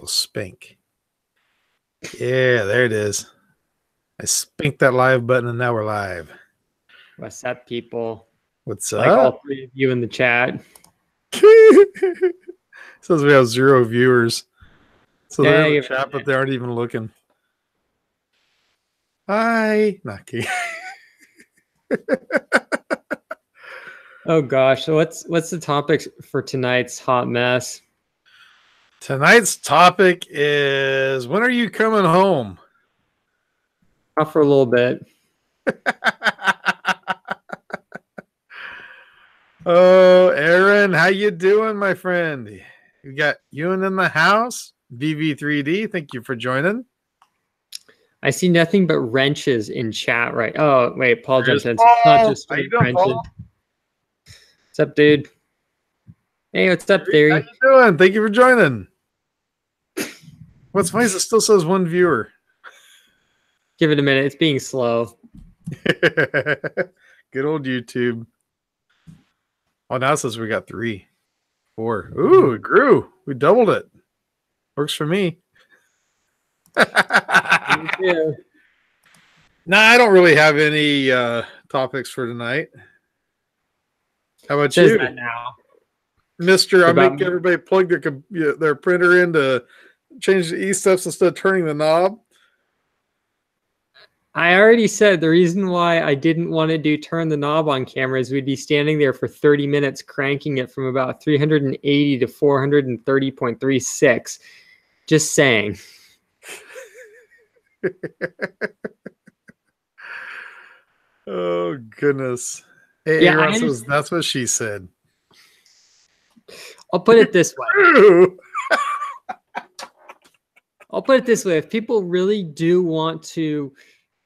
Spank. Yeah, there it is. I spanked that live button and now we're live. What's up, people? What's like up? All three of you in the chat. Says we have 0 viewers. So they're in the chat, but they aren't even looking. Hi. Not kidding. Oh gosh. So what's the topic for tonight's hot mess? Tonight's topic is, when are you coming home? Off for a little bit. Oh, Aaron, how you doing, my friend? You got Ewan in the house. VV3D, thank you for joining. I see nothing but wrenches in chat, right? Oh, wait, Paul jumped in. Paul. It's not just how you doing, wrenches. Paul? What's up, dude? Hey, what's up, Theory? How you doing? Thank you for joining. What's funny is it still says 1 viewer. Give it a minute. It's being slow. Good old YouTube. Oh, now it says we got 3, 4. Ooh, it grew. We doubled it. Works for me. Yeah. Nah, I don't really have any topics for tonight. How about you? That now. Mister, I make everybody plug their printer in to change the E-steps instead of turning the knob. I already said the reason why I didn't want to do turn the knob on camera is we'd be standing there for 30 minutes cranking it from about 380 to 430.36. Just saying. Oh, goodness. Hey, yeah, Aaron says that's what she said. I'll put it this way. I'll put it this way. If people really do want to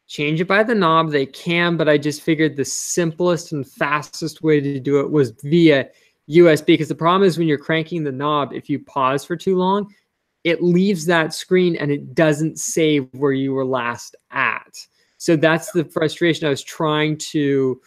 change it by the knob, they can, but I just figured the simplest and fastest way to do it was via USB, because the problem is when you're cranking the knob, if you pause for too long, it leaves that screen and it doesn't save where you were last at. So that's the frustration I was trying to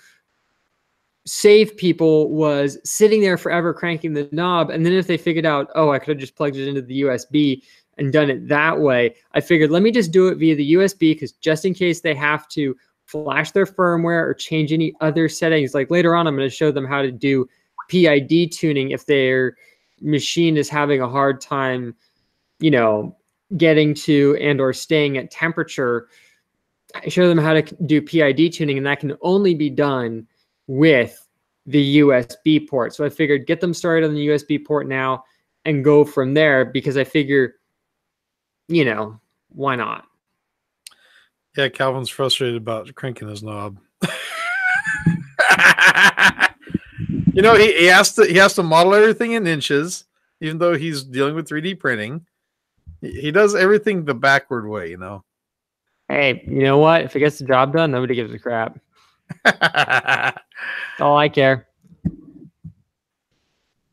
save people, was sitting there forever cranking the knob. And then if they figured out, oh, I could have just plugged it into the USB and done it that way, I figured, let me just do it via the USB, because just in case they have to flash their firmware or change any other settings, like later on, I'm going to show them how to do PID tuning if their machine is having a hard time, you know, getting to and or staying at temperature. I show them how to do PID tuning, and that can only be done with the USB port. So I figured get them started on the USB port now and go from there, because I figure, you know, why not? Yeah, Calvin's frustrated about cranking his knob. You know, he has to model everything in inches, even though he's dealing with 3D printing. He does everything the backward way, you know. Hey, you know what? If it gets the job done, nobody gives a crap. That's all I care.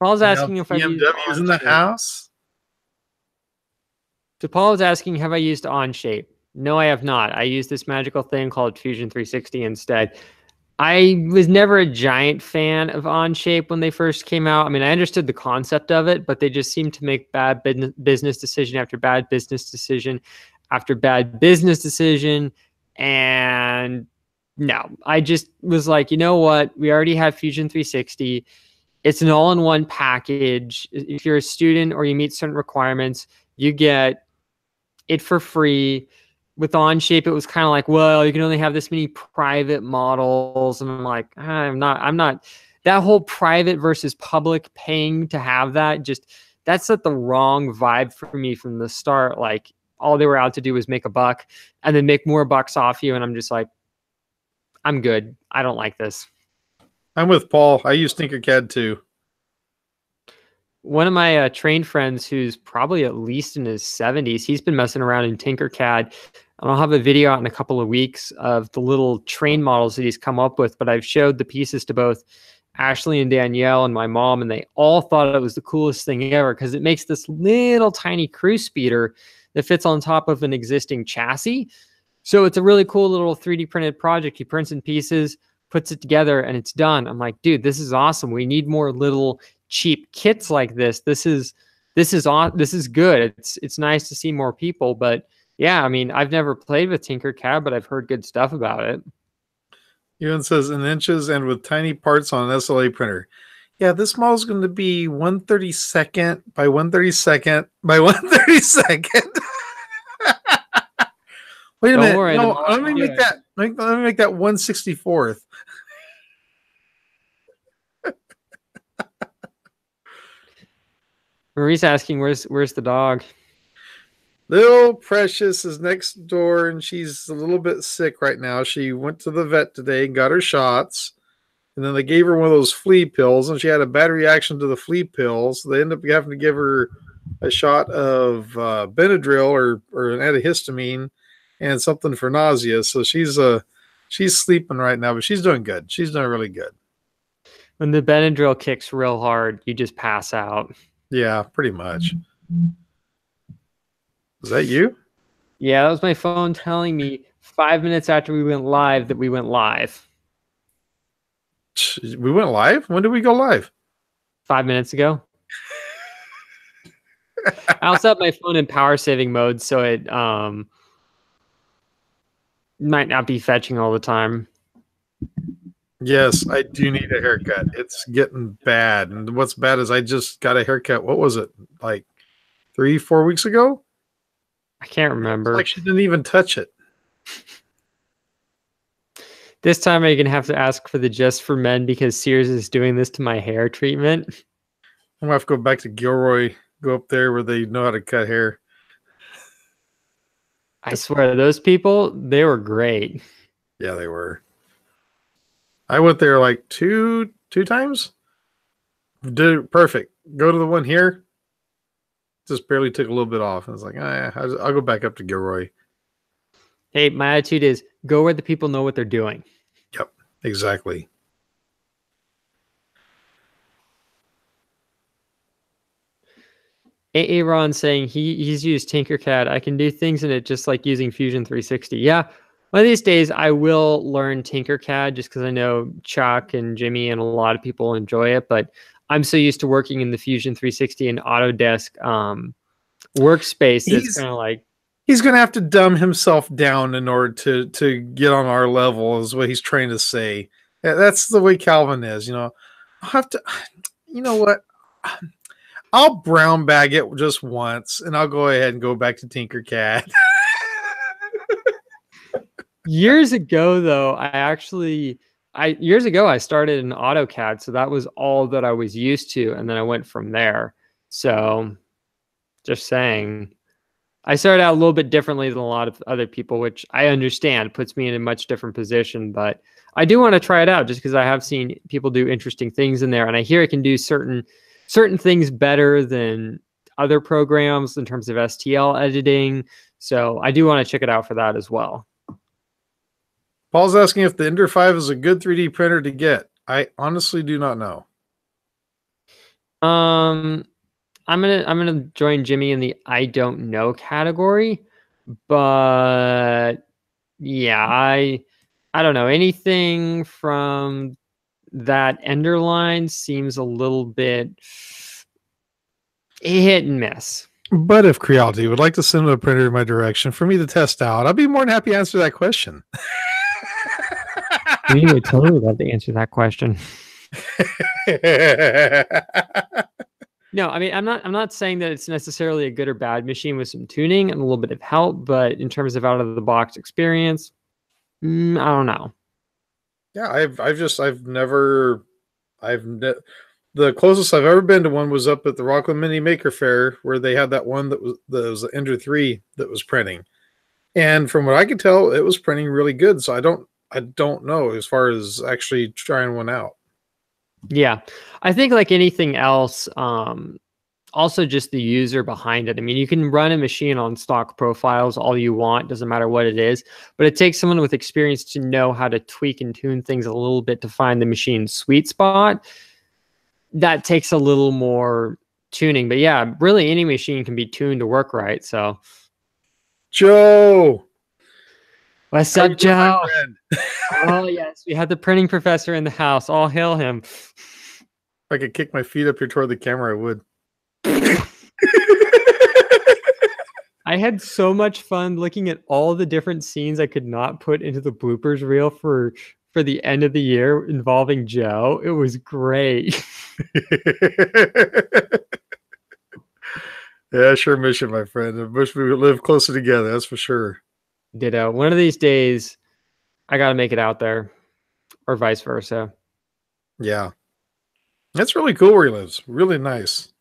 Paul's asking if I used BMW's in the house. So Paul is asking, have I used Onshape? No, I have not. I used this magical thing called Fusion 360 instead. I was never a giant fan of Onshape when they first came out. I mean, I understood the concept of it, but they just seemed to make bad business decision after bad business decision after bad business decision. And no, I just was like, you know what? We already have Fusion 360. It's an all-in-one package. If you're a student or you meet certain requirements, you get it for free. With Onshape, it was kind of like, well, you can only have this many private models. And I'm like, I'm not that whole private versus public paying to have that. Just, that set the wrong vibe for me from the start. Like, all they were out to do was make a buck and then make more bucks off you. And I'm just like, I'm good. I don't like this. I'm with Paul. I use Tinkercad too. One of my trained friends, who's probably at least in his 70s, he's been messing around in Tinkercad. And I'll have a video out in a couple of weeks of the little train models that he's come up with. But I've showed the pieces to both Ashley and Danielle and my mom, and they all thought it was the coolest thing ever, because it makes this little tiny cruise speeder that fits on top of an existing chassis. So it's a really cool little 3D printed project. He prints in pieces, puts it together, and it's done. I'm like, dude, this is awesome. We need more little cheap kits like this. This is this is good. It's nice to see more people, but yeah, I mean, I've never played with Tinkercad, but I've heard good stuff about it. Ewan says in inches and with tiny parts on an SLA printer. Yeah, this model is going to be 1/32 by 1/32 by 1/32. Wait a minute. Worry, no, let me make that. Let me make that 1/64. Marie's asking, where's the dog? Little Precious is next door, and she's a little bit sick right now. She went to the vet today and got her shots, and then they gave her one of those flea pills, and she had a bad reaction to the flea pills. So they ended up having to give her a shot of Benadryl or an antihistamine and something for nausea. So she's sleeping right now, but she's doing good. She's doing really good. When the Benadryl kicks real hard, you just pass out. Yeah, pretty much. Is that you? Yeah, that was my phone telling me 5 minutes after we went live that we went live. We went live? When did we go live? 5 minutes ago. I also have my phone in power saving mode, so it might not be fetching all the time. Yes, I do need a haircut. It's getting bad. And what's bad is I just got a haircut. What was it? Like 3-4 weeks ago? I can't remember. It's like she didn't even touch it. This time I'm going to have to ask for the Just for Men because Sears is doing this to my hair treatment. I'm going to have to go back to Gilroy, go up there where they know how to cut hair. I swear, those people, they were great. Yeah, they were. I went there like two times. Did it perfect. Go to the one here. Just barely took a little bit off. I was like, I'll go back up to Gilroy. Hey, my attitude is go where the people know what they're doing. Yep, exactly. Aaron saying he's used Tinkercad. I can do things in it just like using Fusion 360. Yeah, one of these days I will learn Tinkercad just because I know Chuck and Jimmy and a lot of people enjoy it. But I'm so used to working in the Fusion 360 and Autodesk workspace. It's kind of like he's going to have to dumb himself down in order to get on our level, is what he's trying to say. That's the way Calvin is. I'll have to. You know what? I'll brown bag it just once, and I'll go ahead and go back to Tinkercad. Years ago, though, years ago I started in AutoCAD, so that was all that I was used to, and then I went from there. So, just saying, I started out a little bit differently than a lot of other people, which I understand puts me in a much different position. But I do want to try it out just because I have seen people do interesting things in there, and I hear it can do certain things better than other programs in terms of STL editing. So I do want to check it out for that as well. Paul's asking if the Ender 5 is a good 3D printer to get. I honestly do not know. I'm gonna join Jimmy in the I don't know category, but yeah, I don't know. Anything from that Ender line seems a little bit hit and miss. But if Creality would like to send a printer in my direction for me to test out, I'll be more than happy to answer that question. We would totally love to answer that question. No, I mean, I'm not saying that it's necessarily a good or bad machine with some tuning and a little bit of help, but in terms of out of the box experience, I don't know. Yeah, the closest I've ever been to one was up at the Rockland Mini Maker Fair, where they had that one that was the Ender 3 that was printing. And from what I could tell, it was printing really good. So I don't know as far as actually trying one out. Yeah, I think like anything else, also just the user behind it. I mean, you can run a machine on stock profiles all you want, doesn't matter what it is, but it takes someone with experience to know how to tweak and tune things a little bit to find the machine's sweet spot. That takes a little more tuning, but yeah, really any machine can be tuned to work right. So, Joe, what's up, Joe? Oh yes, we had the printing professor in the house. All hail him. If I could kick my feet up here toward the camera, I would. I had so much fun looking at all the different scenes I could not put into the bloopers reel for the end of the year involving Joe. It was great. Yeah, sure miss you, my friend. I wish we would live closer together. That's for sure. Ditto. One of these days, I got to make it out there, or vice versa. Yeah. That's really cool where he lives. Really nice.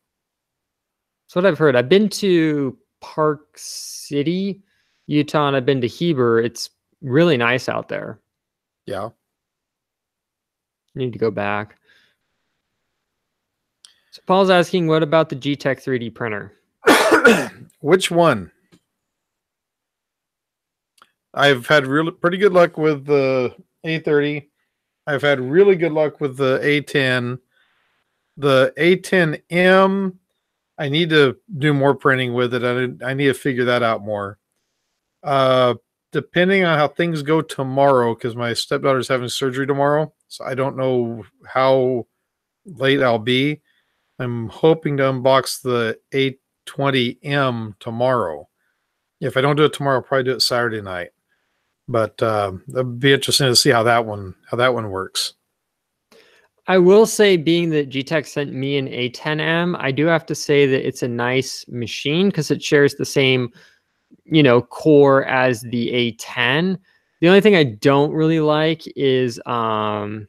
That's what I've heard. I've been to Park City, Utah, and I've been to Heber. It's really nice out there. Yeah. Need to go back. So Paul's asking, what about the G-Tech 3D printer? Which one? I've had pretty good luck with the A30. I've had really good luck with the A10. The A10M, I need to do more printing with it. I need to figure that out more. Depending on how things go tomorrow, because my stepdaughter's having surgery tomorrow, so I don't know how late I'll be. I'm hoping to unbox the A20M tomorrow. If I don't do it tomorrow, I'll probably do it Saturday night. But it'll be interesting to see how that one works. I will say, being that G-Tech sent me an A10M, I do have to say that it's a nice machine because it shares the same, core as the A10. The only thing I don't really like is the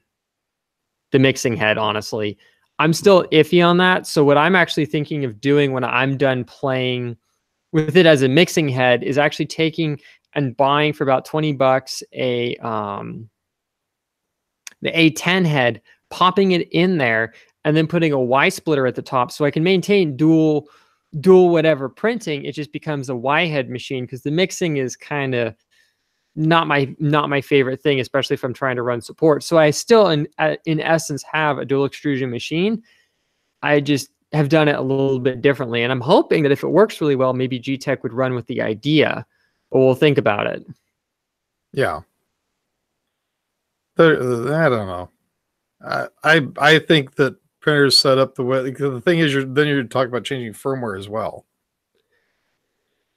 mixing head, honestly. I'm still iffy on that. So what I'm actually thinking of doing when I'm done playing with it as a mixing head is actually taking and buying for about $20 the A10 head, popping it in there, and then putting a Y splitter at the top so I can maintain dual whatever printing. It just becomes a Y head machine because the mixing is kind of not my favorite thing, especially if I'm trying to run support. So I still in essence have a dual extrusion machine. I just have done it a little bit differently, and I'm hoping that if it works really well, maybe G-Tech would run with the idea, but we'll think about it. Yeah. I don't know. I think that printers set up the way, because the thing is, you're talking about changing firmware as well.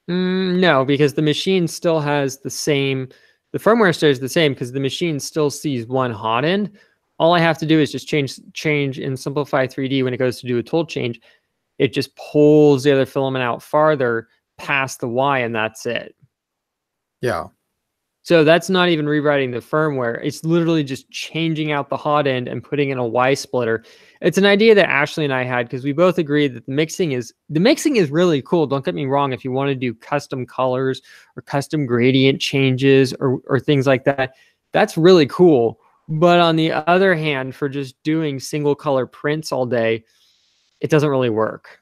No, because the machine still has the firmware stays the same because the machine still sees one hot end. All I have to do is just change in Simplify 3D when it goes to do a tool change. It just pulls the other filament out farther past the Y, and that's it. Yeah. So that's not even rewriting the firmware. It's literally just changing out the hot end and putting in a Y splitter. It's an idea that Ashley and I had because we both agreed that the mixing is really cool. Don't get me wrong. If you want to do custom colors or custom gradient changes or things like that, that's really cool. But on the other hand, for just doing single color prints all day, it doesn't really work.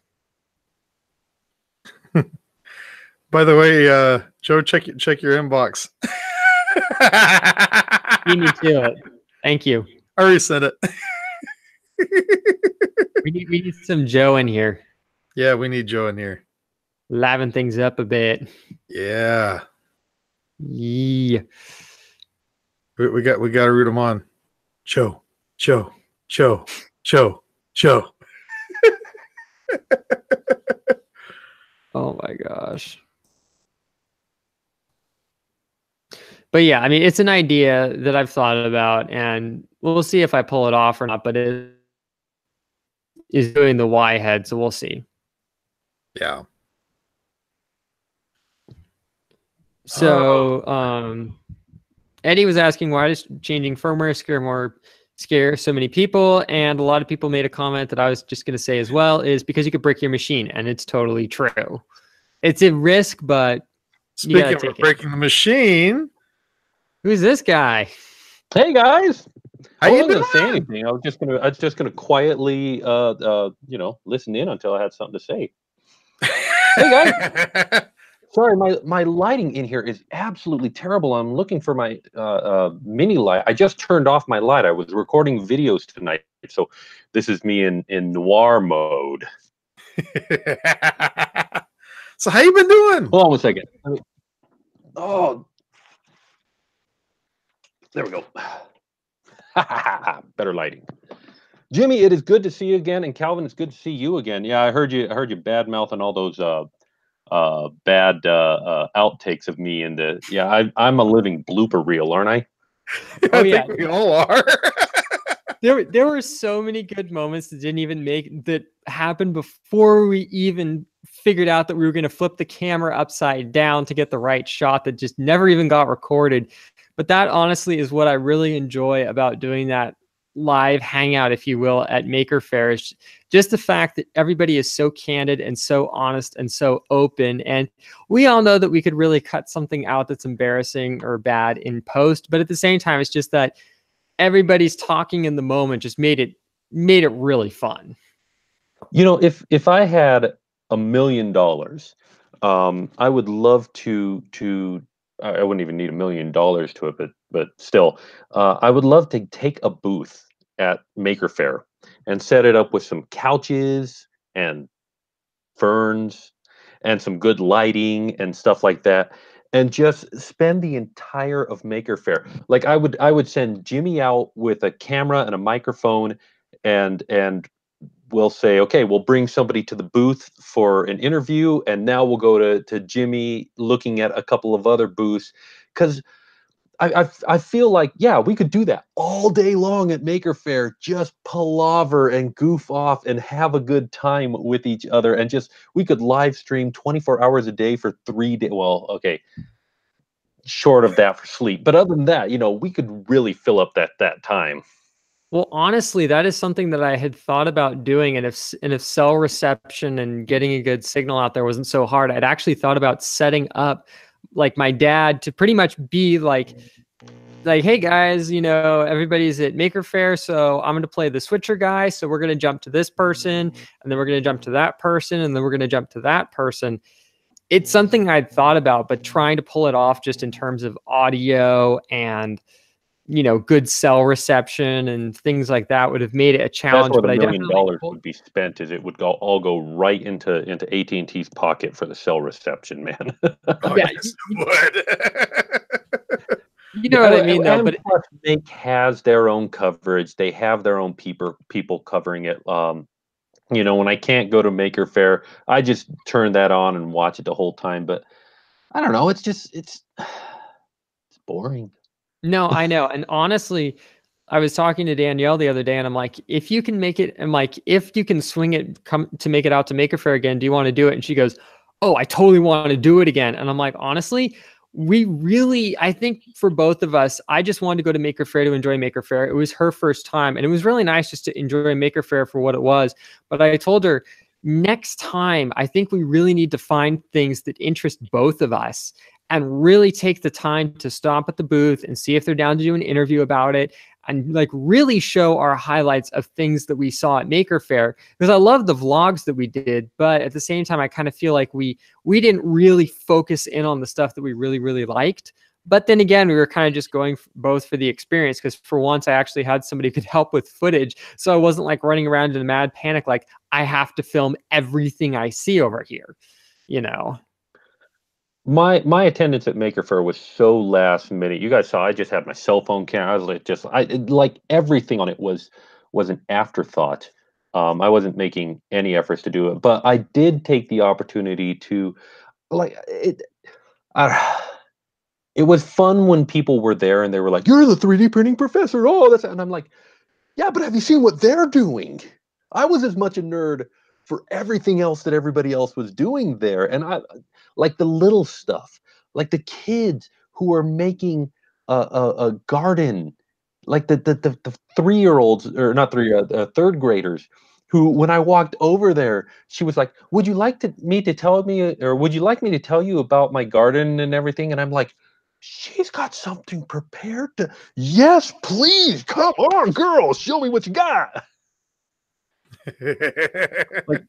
By the way, Joe, check your inbox. Beat me to it. Thank you. I already sent it. we need some Joe in here. Yeah, we need Joe in here. Liven things up a bit. Yeah. Yeah. We got to root him on. Joe. Oh my gosh. But yeah, I mean, it's an idea that I've thought about, and we'll see if I pull it off or not, but it is doing the Y head, so we'll see. Yeah. So Eddie was asking, why does changing firmware scare so many people? And a lot of people made a comment that I was just going to say as well, is because you could break your machine, and it's totally true. It's a risk, but speaking of breaking the machine, who's this guy? Hey guys, I wasn't gonna say anything. I was just gonna quietly, listen in until I had something to say. Hey guys, sorry, my lighting in here is absolutely terrible. I'm looking for my mini light. I just turned off my light. I was recording videos tonight, so this is me in noir mode. So how you been doing? Hold on 1 second. There we go. Better lighting. Jimmy, it is good to see you again, and Calvin, it's good to see you again. Yeah, I heard you bad mouthing all those bad outtakes of me, and I'm a living blooper reel, aren't I? Oh, I think we all are. There were so many good moments that happened before we even figured out that we were going to flip the camera upside down to get the right shot that just never even got recorded. But that honestly is what I really enjoy about doing that live hangout, if you will, at Maker Faire, is just the fact that everybody is so candid and so honest and so open. And we all know that we could really cut something out that's embarrassing or bad in post, but at the same time, it's just that everybody's talking in the moment just made it really fun. You know, if I had $1 million, I would love to I wouldn't even need $1 million to it, but still, I would love to take a booth at Maker Faire and set it up with some couches and ferns and some good lighting and stuff like that, and just spend the entire of Maker Faire. Like I would send Jimmy out with a camera and a microphone, and we'll say, okay, we'll bring somebody to the booth for an interview, and now we'll go to Jimmy looking at a couple of other booths, because I feel like, yeah, we could do that all day long at Maker Faire, just palaver and goof off and have a good time with each other, and just we could live stream 24 hours a day for 3 days. Well, okay, short of that for sleep, but other than that, we could really fill up that time. Well, honestly, that is something that I had thought about doing, and if cell reception and getting a good signal out there wasn't so hard, I'd actually thought about setting up like my dad to pretty much be like, hey guys, everybody's at Maker Faire, so I'm going to play the switcher guy. So we're going to jump to this person, and then we're going to jump to that person, and then we're going to jump to that person. It's something I'd thought about, but trying to pull it off just in terms of audio and good cell reception and things like that would have made it a challenge. That's where the $1 million would be spent, is it would all go right into AT&T's pocket for the cell reception, man. Oh, yeah, yes, it would. You know what I mean, though. But Make has their own coverage. They have their own people covering it. When I can't go to Maker Faire, I just turn that on and watch it the whole time. But I don't know. It's boring. No, I know. And honestly, I was talking to Danielle the other day, and I'm like, if you can make it, and like, if you can swing it, come to make it out to Maker Faire again, do you want to do it? And she goes, oh, I totally want to do it again. And I'm like, honestly, I think for both of us, I just wanted to go to Maker Faire to enjoy Maker Faire. It was her first time, and it was really nice just to enjoy Maker Faire for what it was. But I told her, next time, I think we really need to find things that interest both of us and really take the time to stop at the booth and see if they're down to do an interview about it, and like really show our highlights of things that we saw at Maker Faire. Because I love the vlogs that we did, but at the same time, I kind of feel like we didn't really focus in on the stuff that we really, really liked. But then again, we were kind of just going both for the experience, because for once I actually had somebody who could help with footage. So I wasn't like running around in a mad panic, like I have to film everything I see over here, My attendance at Maker Faire was so last minute. You guys saw I just had my cell phone camera. I was like, everything on it was an afterthought. I wasn't making any efforts to do it, but I did take the opportunity to, like, it was fun when people were there and they were like, "You're the 3D printing professor." Oh, and I'm like, yeah, but have you seen what they're doing? I was as much a nerd for everything else that everybody else was doing there, and I like the little stuff, like the kids who are making a garden, like the 3-year-olds, or not 3, third graders, who, when I walked over there, she was like, would you like me to tell you about my garden and everything? And I'm like, she's got something prepared to, yes, please, come on, girl, show me what you got. Like,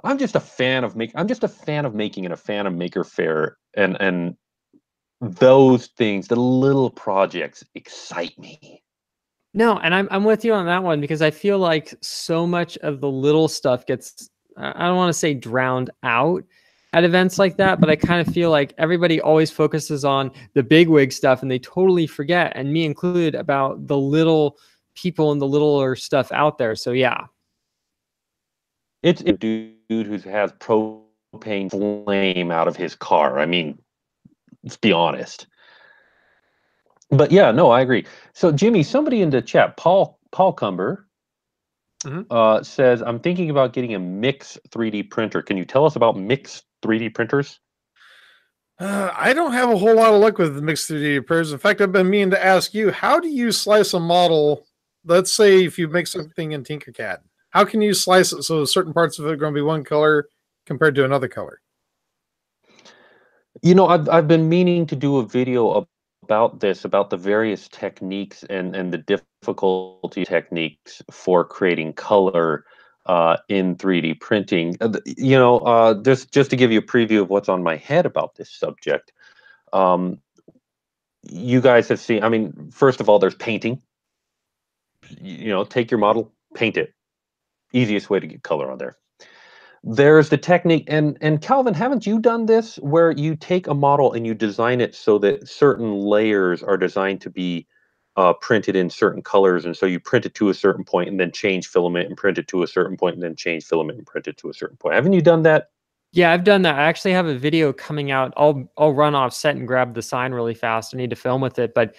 I'm just a fan of making and a fan of Maker Faire, and those things, the little projects, excite me. No, and I'm with you on that one, because I feel like so much of the little stuff gets, I don't want to say drowned out at events like that, but I kind of feel like everybody always focuses on the bigwig stuff and they totally forget, and me included, about the little people and the littler stuff out there. So yeah. It's a dude who has propane flame out of his car. I mean, let's be honest. But yeah, no, I agree. So Jimmy, somebody in the chat, Paul Cumber, says, I'm thinking about getting a Mix 3D printer. Can you tell us about Mix 3D printers? I don't have a whole lot of luck with the mixed 3D printers. In fact, I've been meaning to ask you, how do you slice a model? Let's say if you make something in Tinkercad, how can you slice it so certain parts of it are going to be one color compared to another color? You know, I've been meaning to do a video about this, about the various techniques and the difficulty techniques for creating color in 3D printing. You know, just to give you a preview of what's on my head about this subject. You guys have seen, I mean, first of all, there's painting. You know, take your model, paint it. Easiest way to get color on there. There's the technique, and Calvin, haven't you done this where you take a model and you design it so that certain layers are designed to be printed in certain colors, and so you print it to a certain point and then change filament and print it to a certain point and then change filament and print it to a certain point? Haven't you done that? Yeah, I've done that. I actually have a video coming out. I'll run off set and grab the sign really fast. I need to film with it, but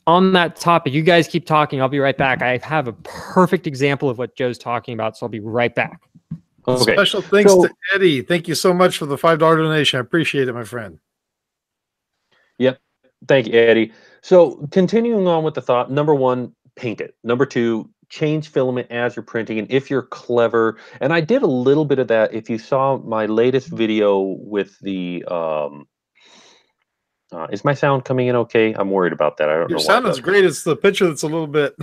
on that topic, you guys keep talking. I'll be right back. I have a perfect example of what Joe's talking about, so I'll be right back. Okay. Special thanks to Eddie. Thank you so much for the $5 donation. I appreciate it, my friend. Yep. Thank you, Eddie. So continuing on with the thought, number one, paint it. Number two, change filament as you're printing. And if you're clever, and I did a little bit of that. If you saw my latest video with the, is my sound coming in okay? I'm worried about that. I don't know. Your sound is great. It's the picture that's a little bit.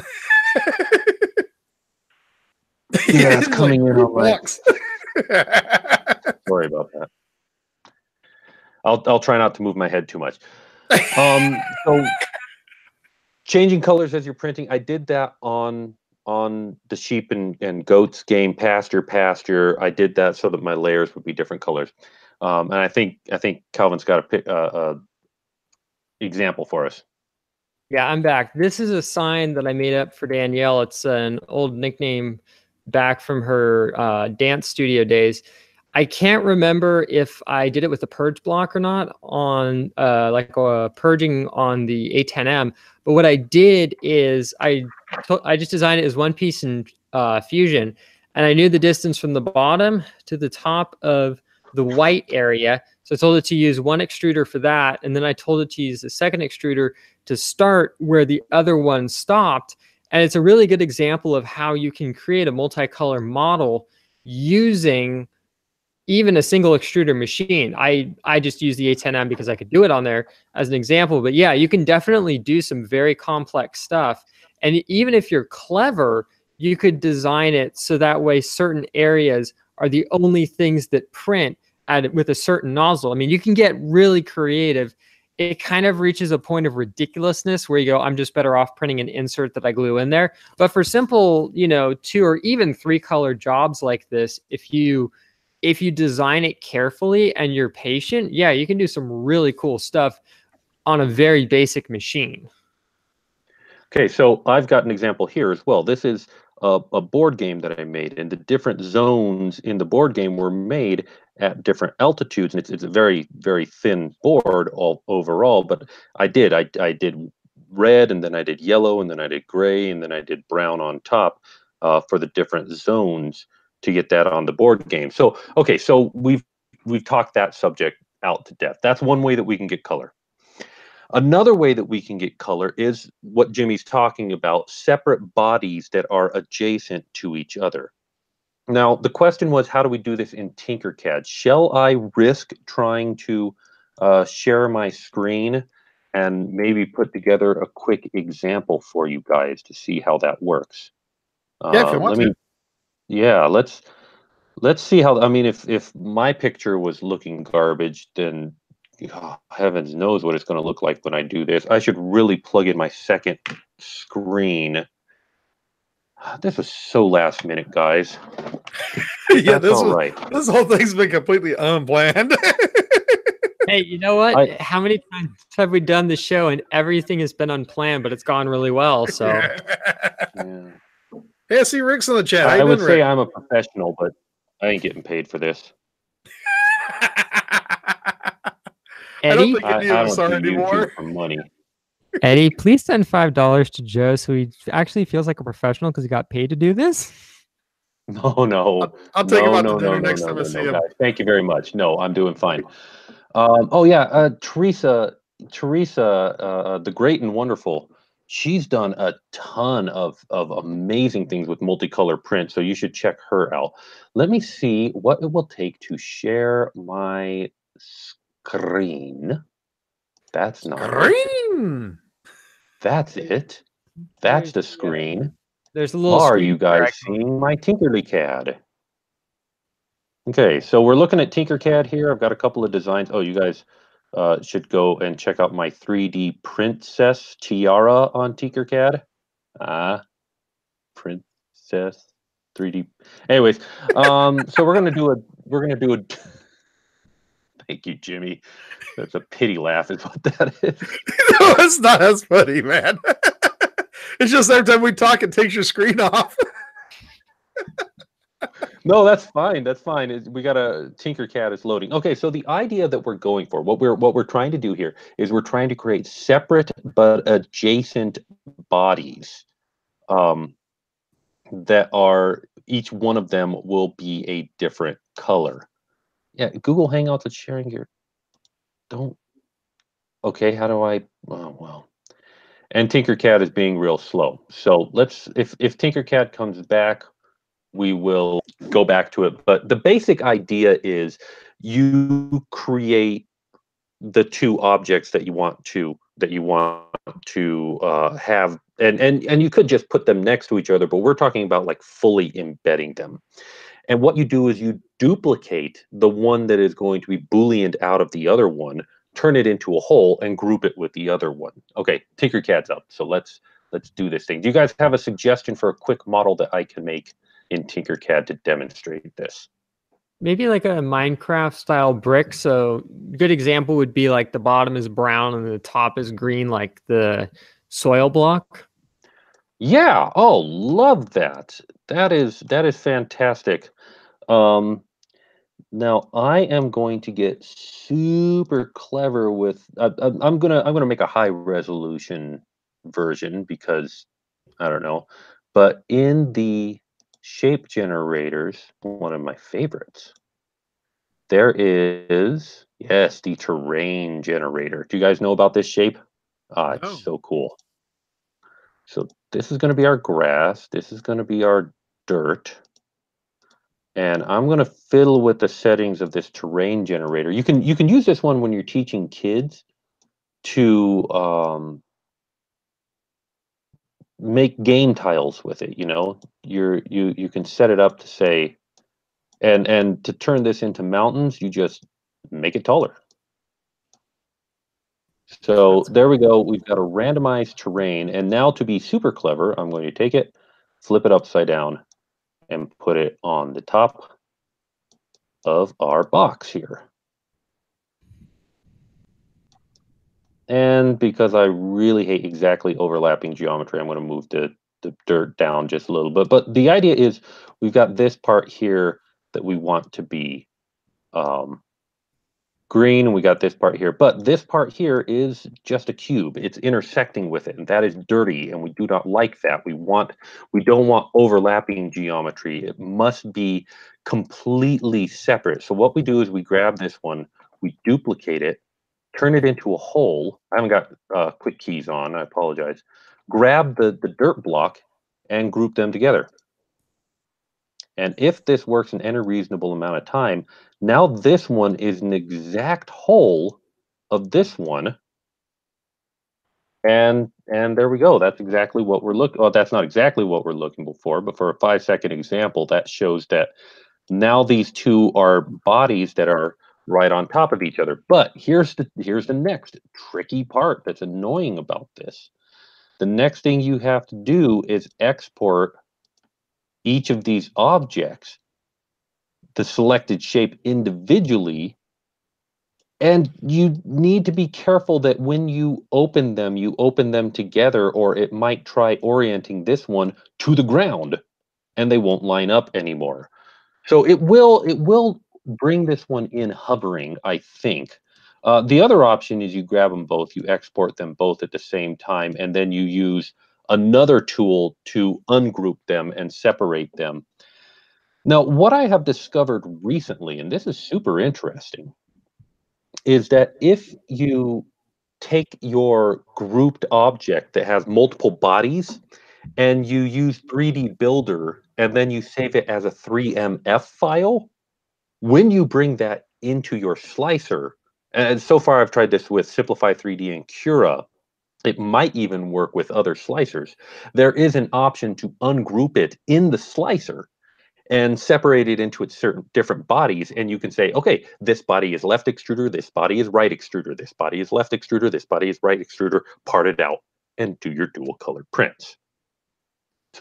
Yeah, it's coming in all right. Sorry about that. I'll try not to move my head too much. So changing colors as you're printing, I did that on the sheep and goats game pasture. I did that so that my layers would be different colors. And I think Calvin's got a example for us. Yeah, I'm back. This is a sign that I made up for Danielle. It's an old nickname back from her dance studio days. I can't remember if I did it with a purge block or not on purging on the A10M. But what I did is I just designed it as one piece in Fusion, and I knew the distance from the bottom to the top of the white area. So I told it to use one extruder for that, and then I told it to use the second extruder to start where the other one stopped. And it's a really good example of how you can create a multicolor model using even a single extruder machine. I just use the A10M because I could do it on there as an example. But yeah, you can definitely do some very complex stuff. And even if you're clever, you could design it so that way certain areas are the only things that print with a certain nozzle. I mean, you can get really creative. It kind of reaches a point of ridiculousness where you go, I'm just better off printing an insert that I glue in there. But for simple, 2 or even 3 color jobs like this, if you design it carefully and you're patient, yeah, you can do some really cool stuff on a very basic machine. Okay, so I've got an example here as well. This is a board game that I made, and the different zones in the board game were made at different altitudes, and it's a very, very thin board overall, but I did red, and then I did yellow, and then I did gray, and then I did brown on top for the different zones to get that on the board game. So, okay, so we've talked that subject out to death. That's one way that we can get color. Another way that we can get color is what Jimmy's talking about, separate bodies that are adjacent to each other. Now, the question was, how do we do this in Tinkercad? Shall I risk trying to share my screen and maybe put together a quick example for you guys to see how that works? Yeah, if you want to. Yeah, let's see how. I mean, if my picture was looking garbage, then heavens knows what it's going to look like when I do this. I should really plug in my second screen. This was so last minute, guys. Yeah, this whole thing's been completely unplanned. Hey, you know what? How many times have we done the show and everything has been unplanned, but it's gone really well? So Yeah. Hey, I see Rick's in the chat. How I you would doing, say Rick? I'm a professional, but I ain't getting paid for this. I don't Eddie, think any of I us don't are do YouTube anymore. for money. Eddie, please send $5 to Joe so he actually feels like a professional because he got paid to do this. No. I'll take him No, out no, to dinner no, no, next no, time I no, see no, him. guys. Thank you very much. No, I'm doing fine. Oh yeah, Teresa, the great and wonderful. She's done a ton of amazing things with multicolor print, so you should check her out. Let me see what it will take to share my screen. That's not it. Green. That's it. That's the screen. There's a little Are screen you guys seeing my Tinkercad? Okay, so we're looking at Tinkercad here. I've got a couple of designs. Oh, you guys should go and check out my 3D princess tiara on Tinkercad. Princess 3D. Anyways, so we're gonna do a. Thank you, Jimmy. That's a pity laugh, is what that is. No, it's not as funny, man. It's just every time we talk, it takes your screen off. No, that's fine. That's fine. We got a Tinkercad is loading. Okay, so the idea that we're going for, what we're trying to do here is we're trying to create separate but adjacent bodies, that are each one of them will be a different color. Yeah, Google Hangouts is sharing your. Don't. Okay, how do I? Oh well. And Tinkercad is being real slow. So let's if Tinkercad comes back, we will go back to it. But the basic idea is you create the two objects that you want to have, and you could just put them next to each other, but we're talking about like fully embedding them. And what you do is you duplicate the one that is going to be booleaned out of the other one, turn it into a whole, and group it with the other one. Okay, Tinkercad's up. So let's do this thing. Do you guys have a suggestion for a quick model that I can make in Tinkercad to demonstrate this? Maybe like a Minecraft style brick. So good example would be like the bottom is brown and the top is green, like the soil block. Yeah. Oh, love that. That is fantastic. Now I am going to get super clever with. I'm gonna make a high resolution version because I don't know, but in the shape generators, one of my favorites, there is, yes, the terrain generator. Do you guys know about this shape? It's No. so cool. So this is going to be our grass. This is going to be our dirt. And I'm going to fiddle with the settings of this terrain generator. You can use this one when you're teaching kids to make game tiles with it. You know, you can set it up to say, and to turn this into mountains, you just make it taller. So there we go. We've got a randomized terrain. And now to be super clever, I'm going to take it, flip it upside down, and put it on the top of our box here. And because I really hate exactly overlapping geometry, I'm going to move the dirt down just a little bit. But the idea is we've got this part here that we want to be green, and we got this part here. But this part here is just a cube. It's intersecting with it, and that is dirty, and we do not like that. We don't want overlapping geometry. It must be completely separate. So what we do is we grab this one, we duplicate it, turn it into a hole. I haven't got quick keys on, I apologize. Grab the dirt block and group them together. And if this works in any reasonable amount of time, now this one is an exact whole of this one. And there we go. That's exactly what we're looking. Well, that's not exactly what we're looking for, but for a 5-second example, that shows that now these two are bodies that are right on top of each other. But here's the next tricky part that's annoying about this. The next thing you have to do is export each of these objects, the selected shape individually, And you need to be careful that when you open them together, or it might try orienting this one to the ground and they won't line up anymore. So it will bring this one in hovering, I think. The other option is you grab them both, you export them both at the same time, and then you use another tool to ungroup them and separate them. Now, what I have discovered recently, and this is super interesting, is that if you take your grouped object that has multiple bodies and you use 3D Builder and then you save it as a 3MF file, when you bring that into your slicer, and so far I've tried this with Simplify 3D and Cura, it might even work with other slicers. There is an option to ungroup it in the slicer and separate it into its certain different bodies. And you can say, okay, this body is left extruder, this body is right extruder, this body is left extruder, this body is right extruder, part it out and do your dual colored prints.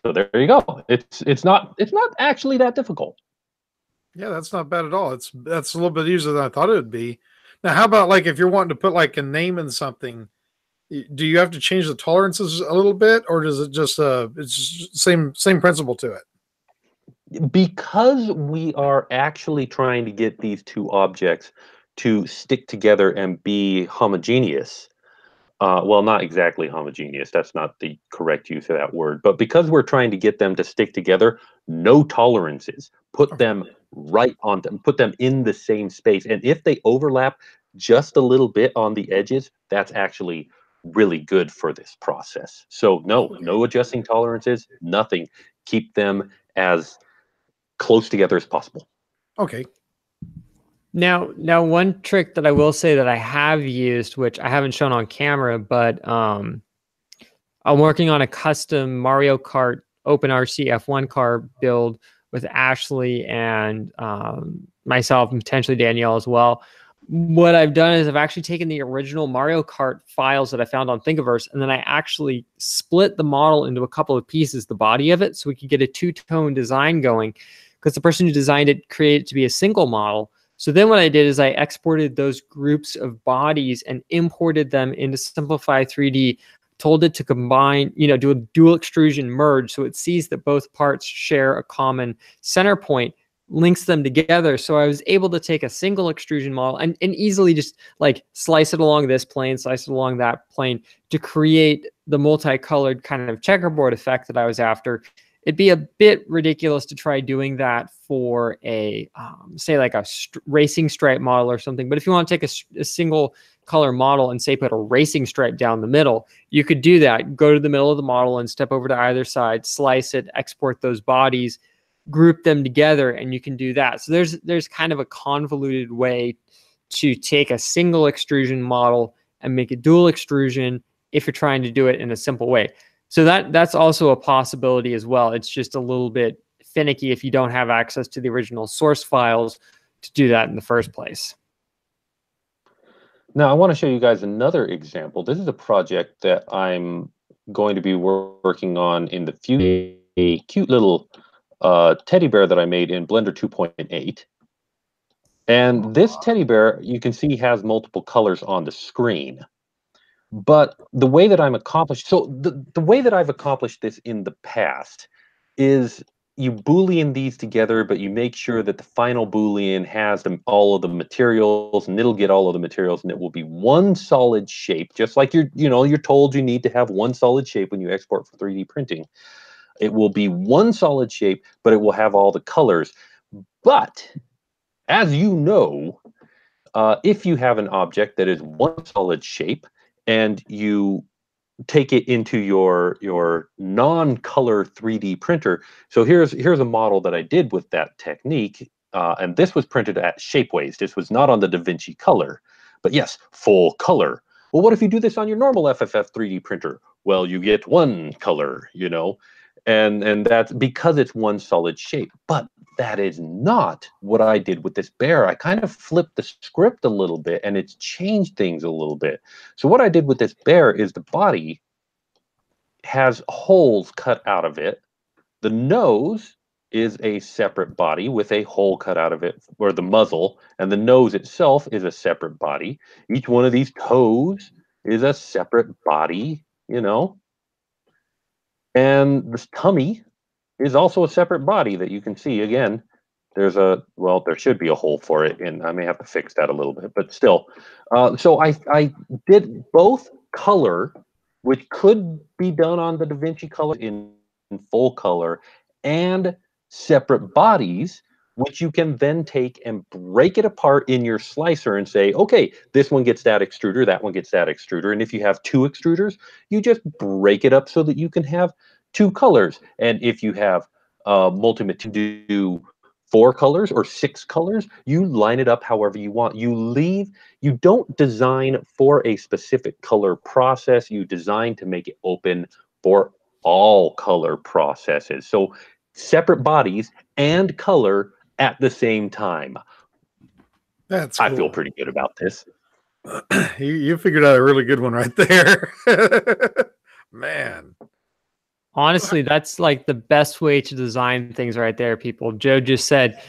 So there you go. It's not actually that difficult. Yeah, that's not bad at all. That's a little bit easier than I thought it would be. Now, how about like if you're wanting to put like a name in something, do you have to change the tolerances a little bit, or does it just it's just same principle to it? Because we are actually trying to get these two objects to stick together and be homogeneous. Well, not exactly homogeneous. That's not the correct use of that word. But because we're trying to get them to stick together, no tolerances. Put them right on them. Put them in the same space. And if they overlap just a little bit on the edges, that's actually really good for this process. So no adjusting tolerances, nothing. Keep them as close together as possible. Okay. Now, one trick that I will say that I have used, which I haven't shown on camera, but I'm working on a custom Mario Kart OpenRC F1 car build with Ashley and myself, and potentially Danielle as well. What I've done is I've actually taken the original Mario Kart files that I found on Thingiverse, and then I actually split the model into a couple of pieces, the body of it, so we could get a two-tone design going, because the person who designed it created it to be a single model. So then what I did is I exported those groups of bodies and imported them into Simplify 3D, told it to combine, do a dual extrusion merge so it sees that both parts share a common center point, links them together. So I was able to take a single extrusion model and easily just like slice it along this plane, slice it along that plane to create the multicolored kind of checkerboard effect that I was after. It'd be a bit ridiculous to try doing that for a, say like a racing stripe model or something. But if you want to take a single color model and say put a racing stripe down the middle, you could do that. Go to the middle of the model and step over to either side, slice it, export those bodies, group them together, and you can do that. So there's kind of a convoluted way to take a single extrusion model and make a dual extrusion if you're trying to do it in a simple way. So that's also a possibility as well. It's just a little bit finicky if you don't have access to the original source files to do that in the first place. Now, I want to show you guys another example. This is a project that I'm going to be working on in the future, a cute little teddy bear that I made in Blender 2.8. And this teddy bear, you can see, has multiple colors on the screen. But the way that the way that I've accomplished this in the past is you Boolean these together, but you make sure that the final Boolean has all of the materials, and it'll get all of the materials, and it will be one solid shape, just like you're told you need to have one solid shape when you export for 3D printing. It will be one solid shape, but it will have all the colors. But as you know, if you have an object that is one solid shape, and you take it into your non-color 3D printer. So here's a model that I did with that technique, and this was printed at Shapeways. This was not on the DaVinci Color, but yes, full color. Well, what if you do this on your normal FFF 3D printer? Well, you get one color, and that's because it's one solid shape. But that is not what I did with this bear. I kind of flipped the script a little bit, and it's changed things a little bit. So what I did with this bear is the body has holes cut out of it. The nose is a separate body with a hole cut out of it, or the muzzle, and the nose itself is a separate body. Each one of these toes is a separate body, you know. And this tummy is also a separate body that you can see. Again, there's a, well, there should be a hole for it, and I may have to fix that a little bit, but still. So I did both color, which could be done on the DaVinci Color in full color, and separate bodies, which you can then take and break it apart in your slicer and say, okay, this one gets that extruder, that one gets that extruder. And if you have 2 extruders, you just break it up so that you can have 2 colors. And if you have Multimate to do 4 colors or 6 colors, you line it up however you want. You don't design for a specific color process. You design to make it open for all color processes. So separate bodies and color at the same time. That's cool. I feel pretty good about this. You figured out a really good one right there. Man. Honestly, that's like the best way to design things right there, people. Joe just said,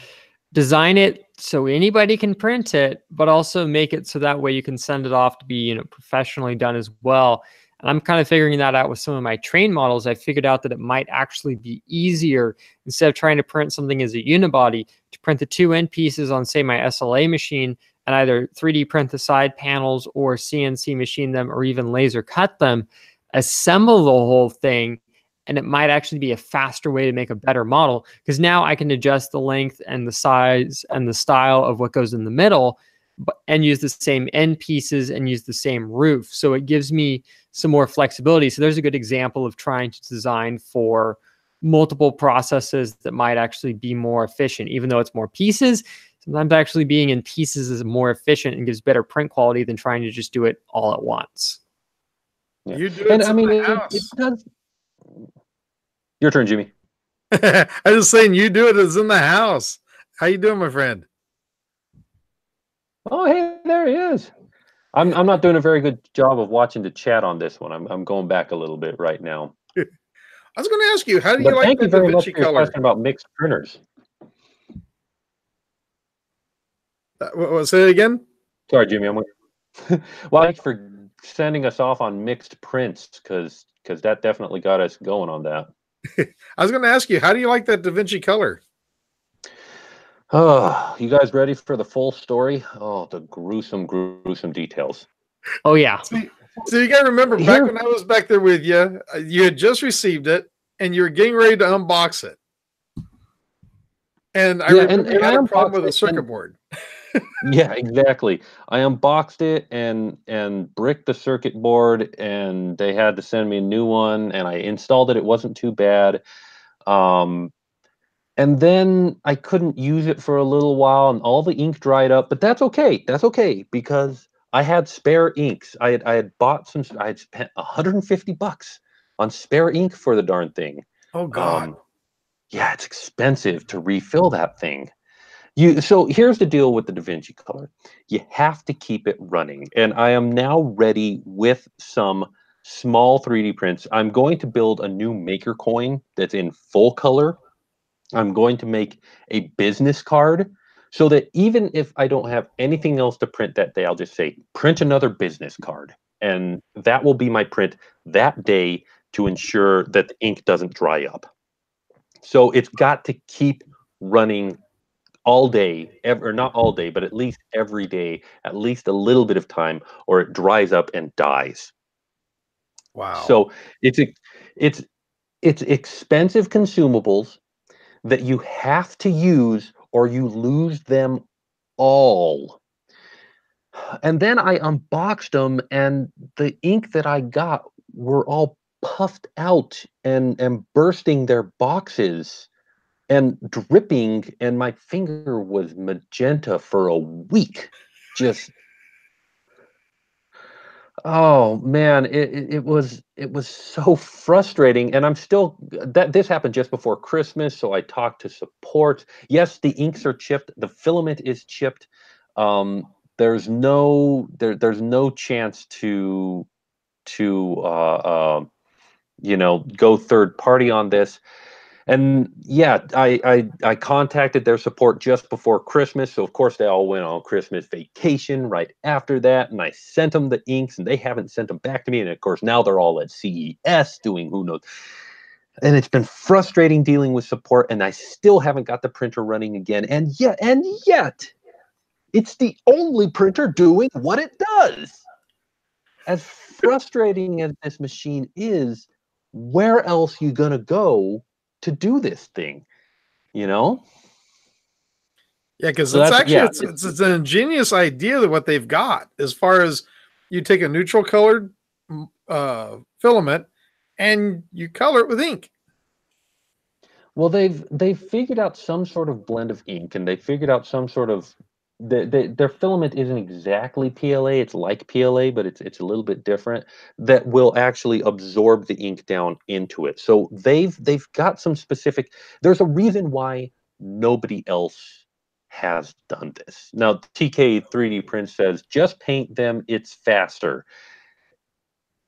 design it so anybody can print it, but also make it so that way you can send it off to be, you know, professionally done as well. And I'm kind of figuring that out with some of my train models. I figured out that it might actually be easier, instead of trying to print something as a unibody, to print the 2 end pieces on, say, my SLA machine and either 3D print the side panels or CNC machine them or even laser cut them, assemble the whole thing. And it might actually be a faster way to make a better model, because now I can adjust the length and the size and the style of what goes in the middle, and use the same end pieces and use the same roof. So it gives me some more flexibility. So there's a good example of trying to design for multiple processes that might actually be more efficient. Even though it's more pieces, sometimes actually being in pieces is more efficient and gives better print quality than trying to just do it all at once. Yeah. You do it. And I mean, it does. Your turn, Jimmy. I was saying, you do it as in the house. How you doing, my friend? Oh, hey, there he is. I'm not doing a very good job of watching the chat on this one. I'm going back a little bit right now. I was going to ask you, how do you But like thank the you very much DaVinci for your Color? question about mixed printers. What, say it again? Sorry, Jimmy. Well, thanks for sending us off on mixed prints, because that definitely got us going on that. I was going to ask you, how do you like that DaVinci Color? Oh, you guys ready for the full story? Oh, the gruesome details. Oh, yeah. So you got to remember, back when I was back there with you, you had just received it, and you were getting ready to unbox it. And I remember you had a problem with the circuit board. Yeah, exactly. I unboxed it and bricked the circuit board, and they had to send me a new one, and I installed it. It wasn't too bad. And then I couldn't use it for a little while, and all the ink dried up, but that's okay. That's okay, because I had spare inks. I had bought some, I had spent $150 on spare ink for the darn thing. Oh God. Yeah, it's expensive to refill that thing. So here's the deal with the DaVinci Color. You have to keep it running. And I am now ready with some small 3D prints. I'm going to build a new maker coin that's in full color. I'm going to make a business card, so that even if I don't have anything else to print that day, I'll just say, print another business card. And that will be my print that day to ensure that the ink doesn't dry up. So it's got to keep running all day, or not all day, but at least every day, at least a little bit of time, or it dries up and dies. Wow. So it's expensive consumables that you have to use, or you lose them all. And then I unboxed them, and the ink that I got were all puffed out and bursting their boxes and dripping, and my finger was magenta for a week. Just, oh man, it was so frustrating. And I'm still, this happened just before Christmas, so I talked to support. Yes, the inks are chipped, the filament is chipped. There's no chance to go third party on this. And yeah, I contacted their support just before Christmas, so of course they all went on Christmas vacation right after that, and I sent them the inks, and they haven't sent them back to me, and of course now they're all at CES doing who knows. And it's been frustrating dealing with support, and I still haven't got the printer running again, and yet, it's the only printer doing what it does. As frustrating as this machine is, where else you gonna go to do this thing, you know? Yeah, because So it's that's actually yeah, it's an ingenious idea that what they've got as far as you take a neutral colored filament and you color it with ink. well, they've figured out some sort of blend of ink, and they figured out some sort of their filament isn't exactly PLA. It's like PLA, but it's a little bit different. That will actually absorb the ink down into it. So they've got some specific. There's a reason why nobody else has done this. Now, TK 3D Print says just paint them. It's faster.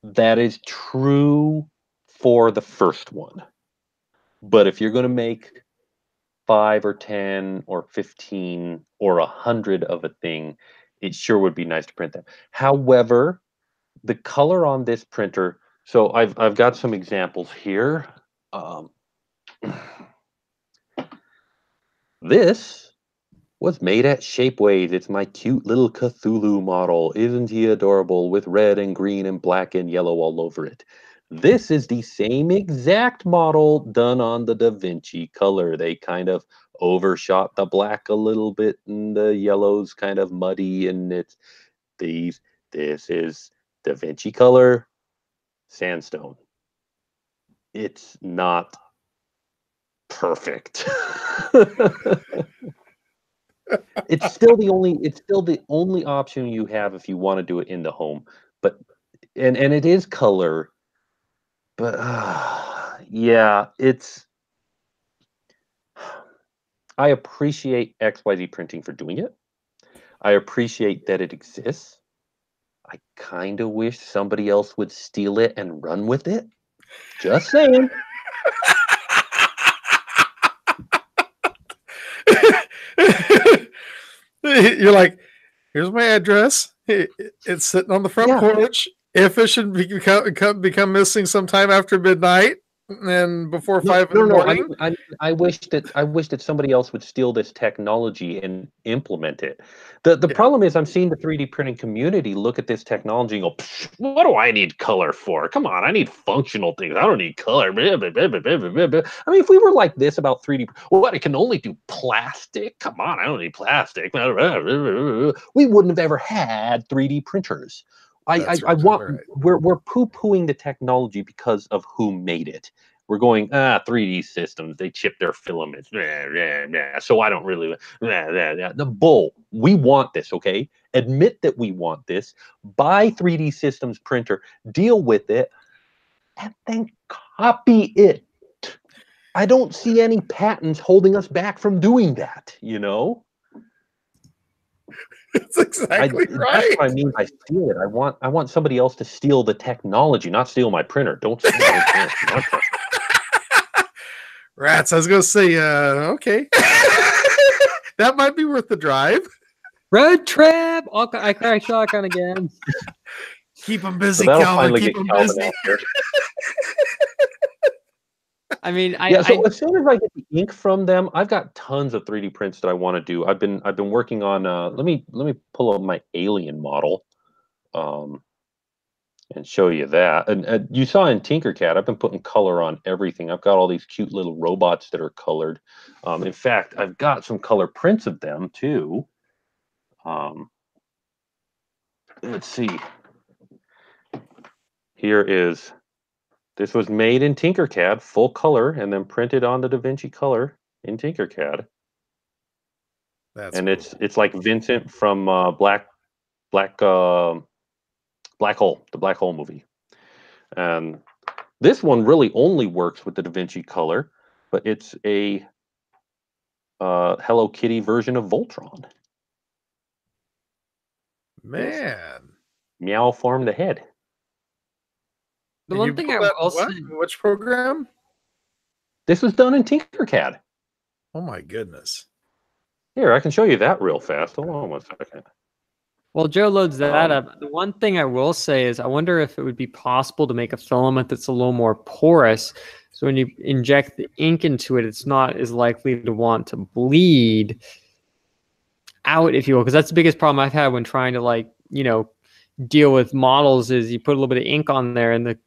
That is true for the first one. But if you're going to make 5 or 10 or 15 or 100 of a thing, it sure would be nice to print them. However, the color on this printer, so I've got some examples here. This was made at Shapeways. It's my cute little Cthulhu model. Isn't he adorable, with red and green and black and yellow all over it? This is the same exact model done on the DaVinci Color. They kind of overshot the black a little bit, and the yellow's kind of muddy, and this is DaVinci Color Sandstone. It's not perfect. It's still the only option you have if you want to do it in the home. But and it is color. But yeah, I appreciate XYZ Printing for doing it. I appreciate that it exists. I kind of wish somebody else would steal it and run with it. Just saying. You're like, here's my address. It's sitting on the front porch. If it should become missing sometime after midnight and before 5 in the morning. I wish that somebody else would steal this technology and implement it. The problem is I'm seeing the 3D printing community look at this technology and go, what do I need color for? Come on, I need functional things. I don't need color. I mean, if we were like this about 3D, what, it can only do plastic? Come on, I don't need plastic. We wouldn't have ever had 3D printers. We're poo-pooing the technology because of who made it. We're going, 3D systems, they chip their filaments. So I don't really, the bull. We want this, okay? Admit that we want this. Buy 3D systems printer, deal with it, and then copy it. I don't see any patents holding us back from doing that, you know? That's exactly right. That's what I mean by steal it. I want somebody else to steal the technology, not steal my printer. Don't steal my printer. Rats, I was going to say, okay. That might be worth the drive. Road trip. I crack shotgun again. Keep them busy, so Calvin. Keep them busy. I mean, so as soon as I get the ink from them, I've got tons of 3D prints that I want to do. I've been working on. Let me pull up my alien model, and show you that. And you saw in Tinkercad, I've been putting color on everything. I've got all these cute little robots that are colored. In fact, I've got some color prints of them too. Let's see. Here is. This was made in Tinkercad, full color, and then printed on the DaVinci Color in Tinkercad. Cool. It's like Vincent from Black Hole, the Black Hole movie. And this one really only works with the DaVinci Color, but it's a Hello Kitty version of Voltron. Man, Meow formed the head. The one thing I also which program? This was done in Tinkercad. Oh my goodness. Here, I can show you that real fast. Hold on 1 second. Well, Joe loads that up. The one thing I will say is I wonder if it would be possible to make a filament that's a little more porous. So when you inject the ink into it, it's not as likely to want to bleed out, if you will. Because that's the biggest problem I've had when trying to, like, you know, deal with models is you put a little bit of ink on there and the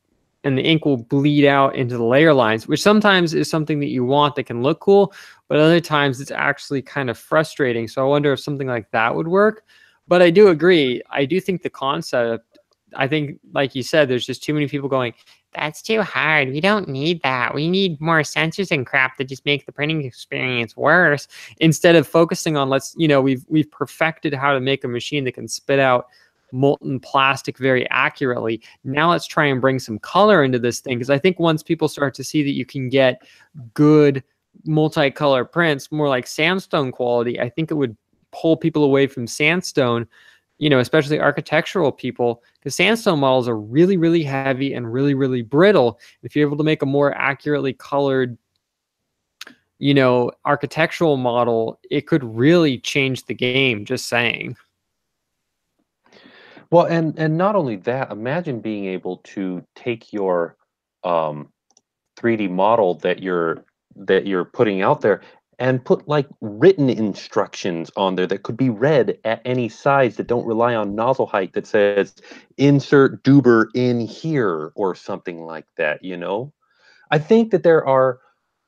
ink will bleed out into the layer lines, which sometimes is something that you want that can look cool, but other times it's actually kind of frustrating. So I wonder if something like that would work. But I do agree. I do think the concept, I think, like you said, there's just too many people going, that's too hard. We don't need that. We need more sensors and crap that just make the printing experience worse. Instead of focusing on, let's, you know, we've perfected how to make a machine that can spit out molten plastic very accurately. Now let's try and bring some color into this thing. Because I think once people start to see that you can get good multicolor prints, more like sandstone quality, I think it would pull people away from sandstone, you know, especially architectural people, because sandstone models are really, really heavy and really, really brittle. If you're able to make a more accurately colored, you know, architectural model, it could really change the game, just saying. Well, and not only that, imagine being able to take your 3D model that you're putting out there and put like written instructions on there that could be read at any size that don't rely on nozzle height, that says insert Duber in here or something like that, you know? I think that there are,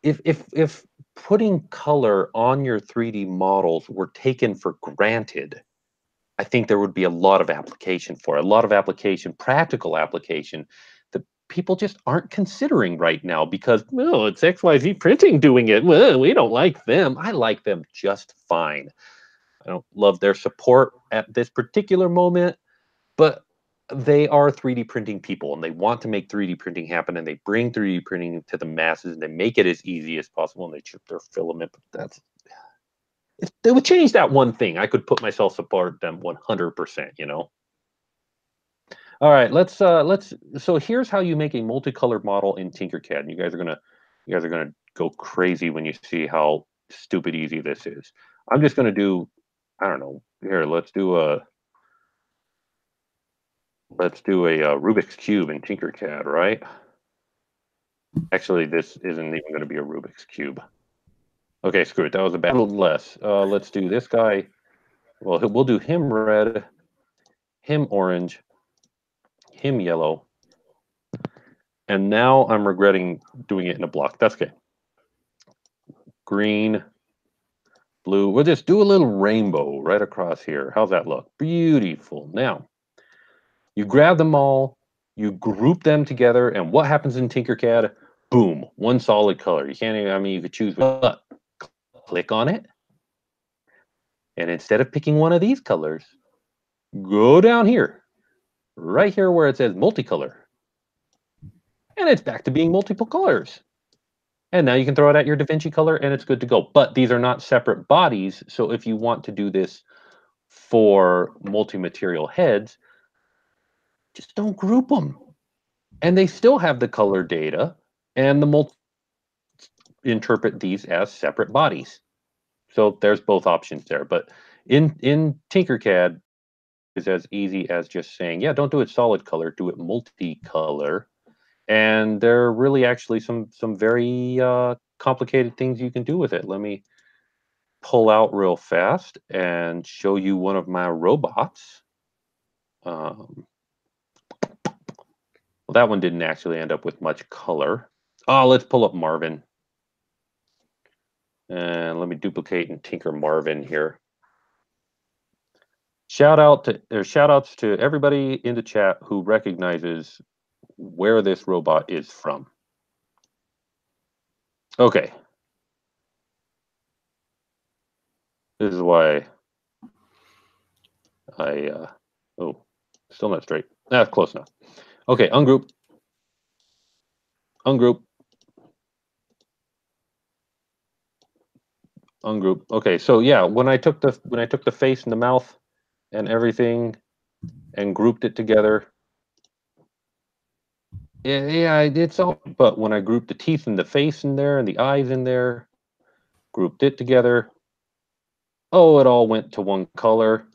if putting color on your 3D models were taken for granted, I think there would be a lot of application for it, a lot of application, practical application that people just aren't considering right now because, well, it's XYZ Printing doing it. Well, we don't like them. I like them just fine. I don't love their support at this particular moment, but they are 3D printing people and they want to make 3D printing happen, and they bring 3D printing to the masses and they make it as easy as possible, and they chip their filament. But that's, if they would change that one thing, I could put myself support them 100%, you know. All right, let's so here's how you make a multicolored model in Tinkercad. You guys are gonna go crazy when you see how stupid easy this is. I'm just gonna do, I don't know, here, let's do a Rubik's Cube in Tinkercad, right? Actually, this isn't even going to be a Rubik's Cube. Okay, screw it. That was a bad, a little less. Let's do this guy. Well, we'll do him red, him orange, him yellow. And now I'm regretting doing it in a block. That's okay. Green, blue. We'll just do a little rainbow right across here. How's that look? Beautiful. Now, you grab them all, you group them together, and what happens in Tinkercad? Boom, one solid color. You can't even, I mean, you could choose, but click on it. And instead of picking one of these colors, go down here, right here where it says multicolor. And it's back to being multiple colors. And now you can throw it at your DaVinci color and it's good to go. But these are not separate bodies. So if you want to do this for multi-material heads, just don't group them. And they still have the color data, and the interpret these as separate bodies. So there's both options there. But in Tinkercad, it's as easy as just saying, yeah, don't do it solid color, do it multicolor. And there are really actually some very complicated things you can do with it. Let me pull out real fast and show you one of my robots. Well, that one didn't actually end up with much color. Oh, let's pull up Marvin. And let me duplicate and tinker Marvin here. Shout outs to everybody in the chat who recognizes where this robot is from. Okay. This is why oh, still not straight. That's close enough. Okay, ungroup. Ungroup. Ungroup. Okay, so yeah, when I took the face and the mouth and everything and grouped it together, Yeah, it's all. But when I grouped the teeth and the face in there and the eyes in there, grouped it together. Oh, it all went to one color.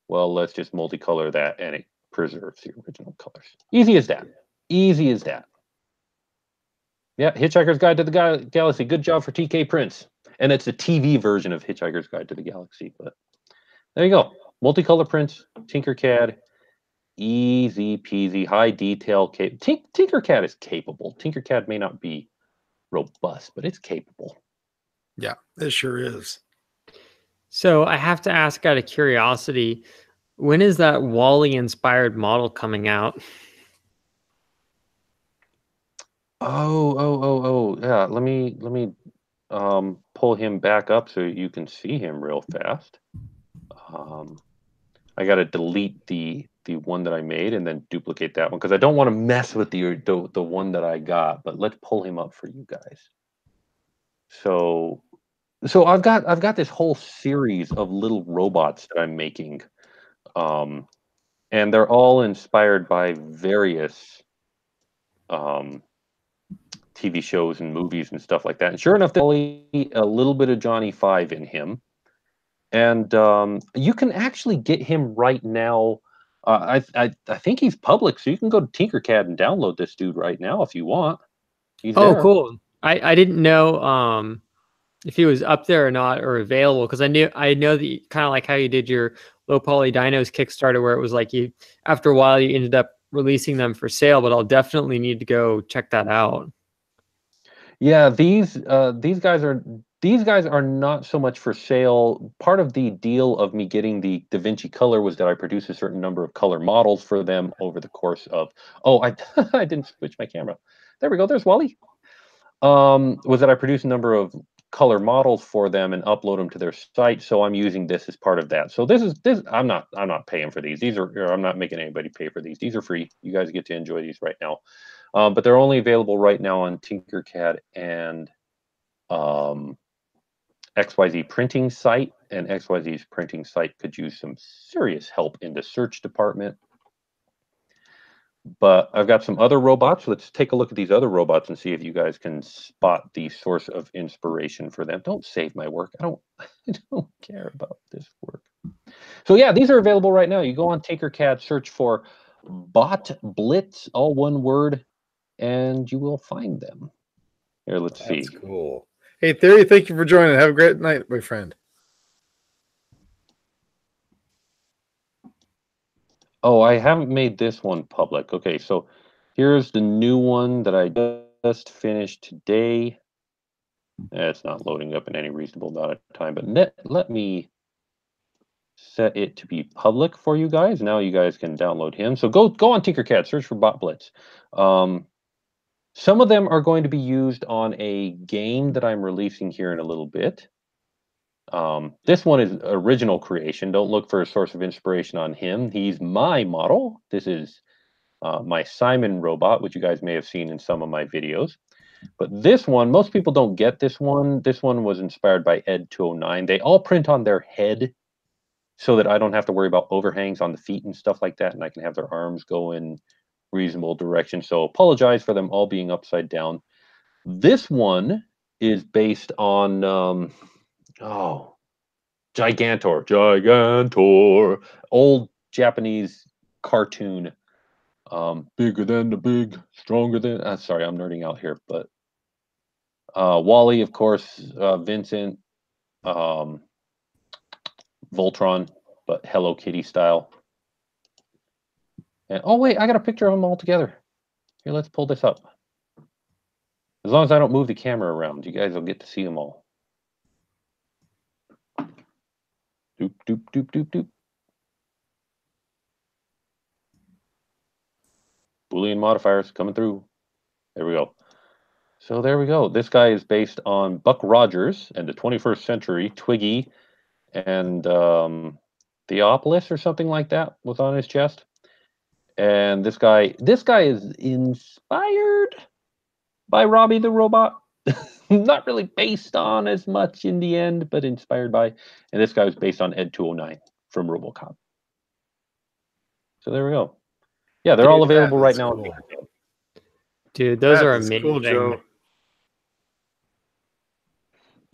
Well, let's just multicolor that, and it preserves the original colors. Easy as that. Easy as that. Yeah, Hitchhiker's Guide to the Galaxy. Good job for TK Prince. And it's a TV version of Hitchhiker's Guide to the Galaxy. But there you go. Multicolor prints, Tinkercad. Easy peasy, high detail. Tinkercad is capable. Tinkercad may not be robust, but it's capable. Yeah, it sure is. So I have to ask out of curiosity, when is that Wally inspired model coming out? Oh, yeah. Let me pull him back up so you can see him real fast. I got to delete the one that I made and then duplicate that one because I don't want to mess with the one that I got. But let's pull him up for you guys. So I've got this whole series of little robots that I'm making, and they're all inspired by various TV shows and movies and stuff like that. And sure enough, there's only a little bit of Johnny Five in him. And you can actually get him right now. I think he's public, so you can go to Tinkercad and download this dude right now if you want. He's Oh, there. cool. I didn't know if he was up there or not or available because I know that kind of like how you did your low poly dinos Kickstarter where it was like you after a while you ended up releasing them for sale, but I'll definitely need to go check that out. Yeah, these guys are not so much for sale. Part of the deal of me getting the DaVinci Color was that I produce a certain number of color models for them over the course of. Oh, I I didn't switch my camera. There we go. There's Wally. Was that I produce a number of color models for them and upload them to their site. So I'm using this as part of that. So this I'm not paying for these. I'm not making anybody pay for these. These are free. You guys get to enjoy these right now. But they're only available right now on Tinkercad and XYZ printing site. And XYZ's printing site could use some serious help in the search department. But I've got some other robots. Let's take a look at these other robots and see if you guys can spot the source of inspiration for them. Don't save my work. I don't care about this work. So yeah, these are available right now. You go on Tinkercad, search for Bot Blitz, all one word, and you will find them. Here, let's see. That's cool. Hey, Theory, thank you for joining. Have a great night, my friend. Oh, I haven't made this one public. Okay, so here's the new one that I just finished today. It's not loading up in any reasonable amount of time, but let me set it to be public for you guys. Now you guys can download him. So go on Tinkercad, search for Bot Blitz. Some of them are going to be used on a game that I'm releasing here in a little bit. This one is original creation. Don't look for a source of inspiration on him. He's my model. This is my Simon robot, which you guys may have seen in some of my videos. But this one, most people don't get this one. This one was inspired by Ed 209. They all print on their head so that I don't have to worry about overhangs on the feet and stuff like that, and I can have their arms go in reasonable direction. So apologize for them all being upside down. This one is based on Gigantor, old Japanese cartoon. Bigger than the big, stronger than. Sorry, I'm nerding out here, but Wally, of course, Vincent, Voltron, but Hello Kitty style. And oh wait, I got a picture of them all together. Here, let's pull this up. As long as I don't move the camera around, you guys will get to see them all. Doop, doop, doop, doop, doop. Boolean modifiers coming through. There we go. So there we go. This guy is based on Buck Rogers and the 21st Century. Twiggy and Theopolis or something like that was on his chest. And this guy is inspired by Robbie the Robot. Not really based on as much in the end, but inspired by. And this guy was based on Ed 209 from RoboCop. So there we go. Yeah, they're all available right now. Cool. Dude, those That are is amazing. cool, Joe.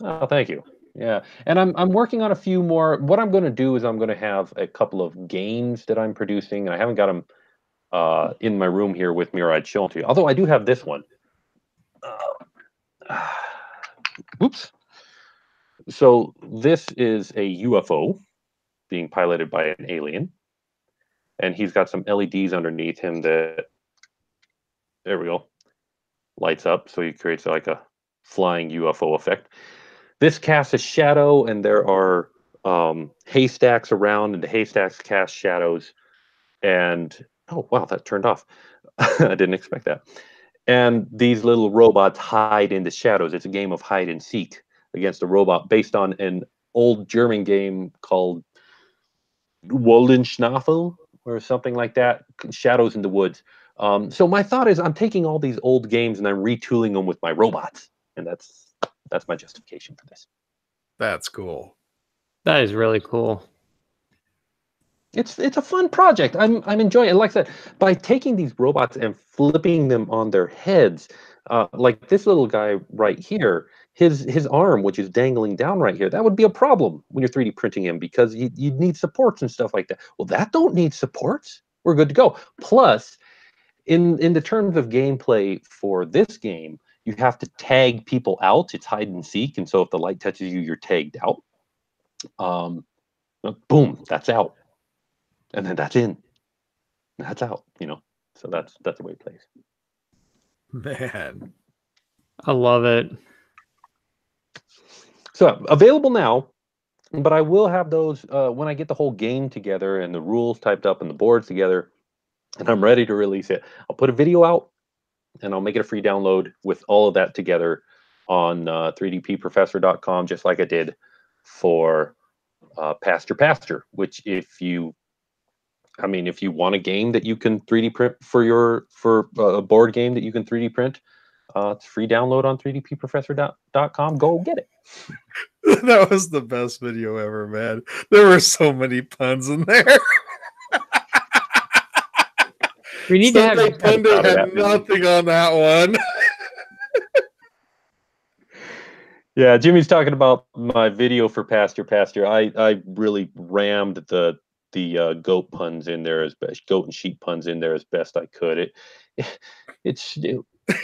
Oh, thank you. Yeah, and I'm working on a few more. What I'm going to do is I'm going to have a couple of games that I'm producing, and I haven't got them in my room here with me, or I'd show them to you. Although I do have this one. Oops. So this is a UFO being piloted by an alien, and he's got some LEDs underneath him that, there we go, lights up, so he creates like a flying UFO effect. This casts a shadow, and there are haystacks around, and the haystacks cast shadows. And oh wow, that turned off. I didn't expect that. And these little robots hide in the shadows. It's a game of hide and seek against a robot based on an old German game called Woldenschnaffel or something like that. Shadows in the Woods. So my thought is, I'm taking all these old games and I'm retooling them with my robots, and that's my justification for this. That's cool. That is really cool. It's a fun project. I'm enjoying it. Like I said, by taking these robots and flipping them on their heads, like this little guy right here, his arm, which is dangling down right here, that would be a problem when you're 3D printing him, because you'd need supports and stuff like that. Well, that don't need supports. We're good to go. Plus, in the terms of gameplay for this game, you have to tag people out. It's hide and seek, and so if the light touches you, you're tagged out. Boom, that's out. And then that's in. That's out, So that's the way it plays. Man. I love it. So available now, but I will have those when I get the whole game together and the rules typed up and the boards together, and I'm ready to release it. I'll put a video out, and I'll make it a free download with all of that together on 3dpprofessor.com, just like I did for Pastor, which if you want a game that you can 3D print for a board game that you can 3D print, it's free download on 3dpprofessor.com. Go get it. That was the best video ever, man. There were so many puns in there. We need to have Thunder had nothing on that one. Yeah, Jimmy's talking about my video for Pastor. I really rammed the goat puns in there as best, goat and sheep puns in there as best I could. It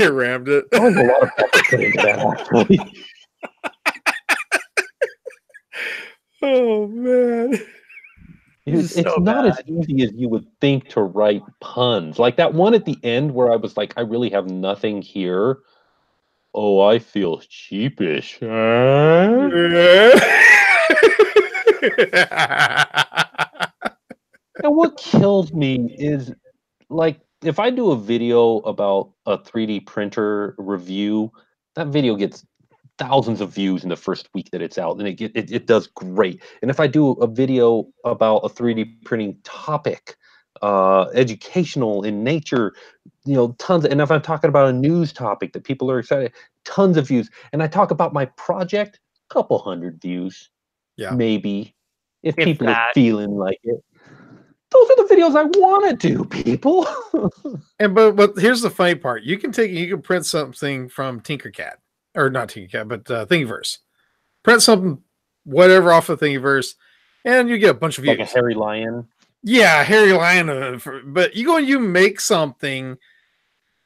rammed it. There was a lot of effort put into that, actually. Oh man. It's so not as easy as you would think to write puns. Like that one at the end where I was like, I really have nothing here. Oh, I feel sheepish. And what kills me is, like, if I do a video about a 3D printer review, that video gets thousands of views in the first week that it's out, and it does great. And if I do a video about a 3D printing topic, educational in nature, tons. And if I'm talking about a news topic that people are excited, tons of views. And I talk about my project, a couple hundred views, maybe, if people are feeling like it. Those are the videos I want to do, people. And but here's the funny part: you can print something from Tinkercad, or not Tinkercad, but Thingiverse. Print something, whatever, off of Thingiverse, and you get a bunch of views. Like a hairy lion. Yeah, hairy lion. But you go and you make something,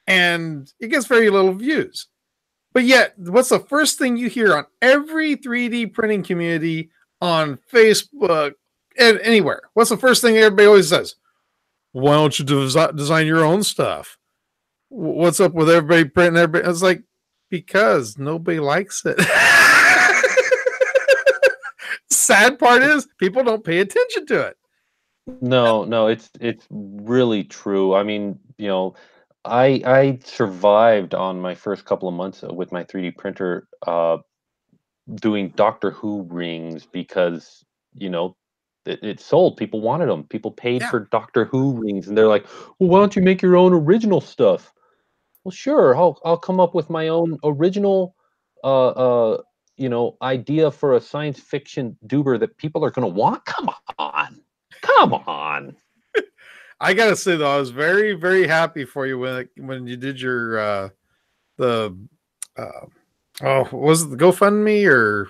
and it gets very little views. But yet, what's the first thing you hear on every 3D printing community, on Facebook, and anywhere? What's the first thing everybody always says? Why don't you design your own stuff? What's up with everybody printing everybody? It's like, because nobody likes it. Sad part is people don't pay attention to it. No, it's really true. I mean, I survived on my first couple of months with my 3D printer doing Doctor Who rings because, it sold. People wanted them. People paid for Doctor Who rings, and they're like, well, why don't you make your own original stuff? Well, sure, I'll come up with my own original idea for a science fiction duber that people are going to want. Come on. I gotta say though, I was very, very happy for you when you did your the was it the GoFundMe or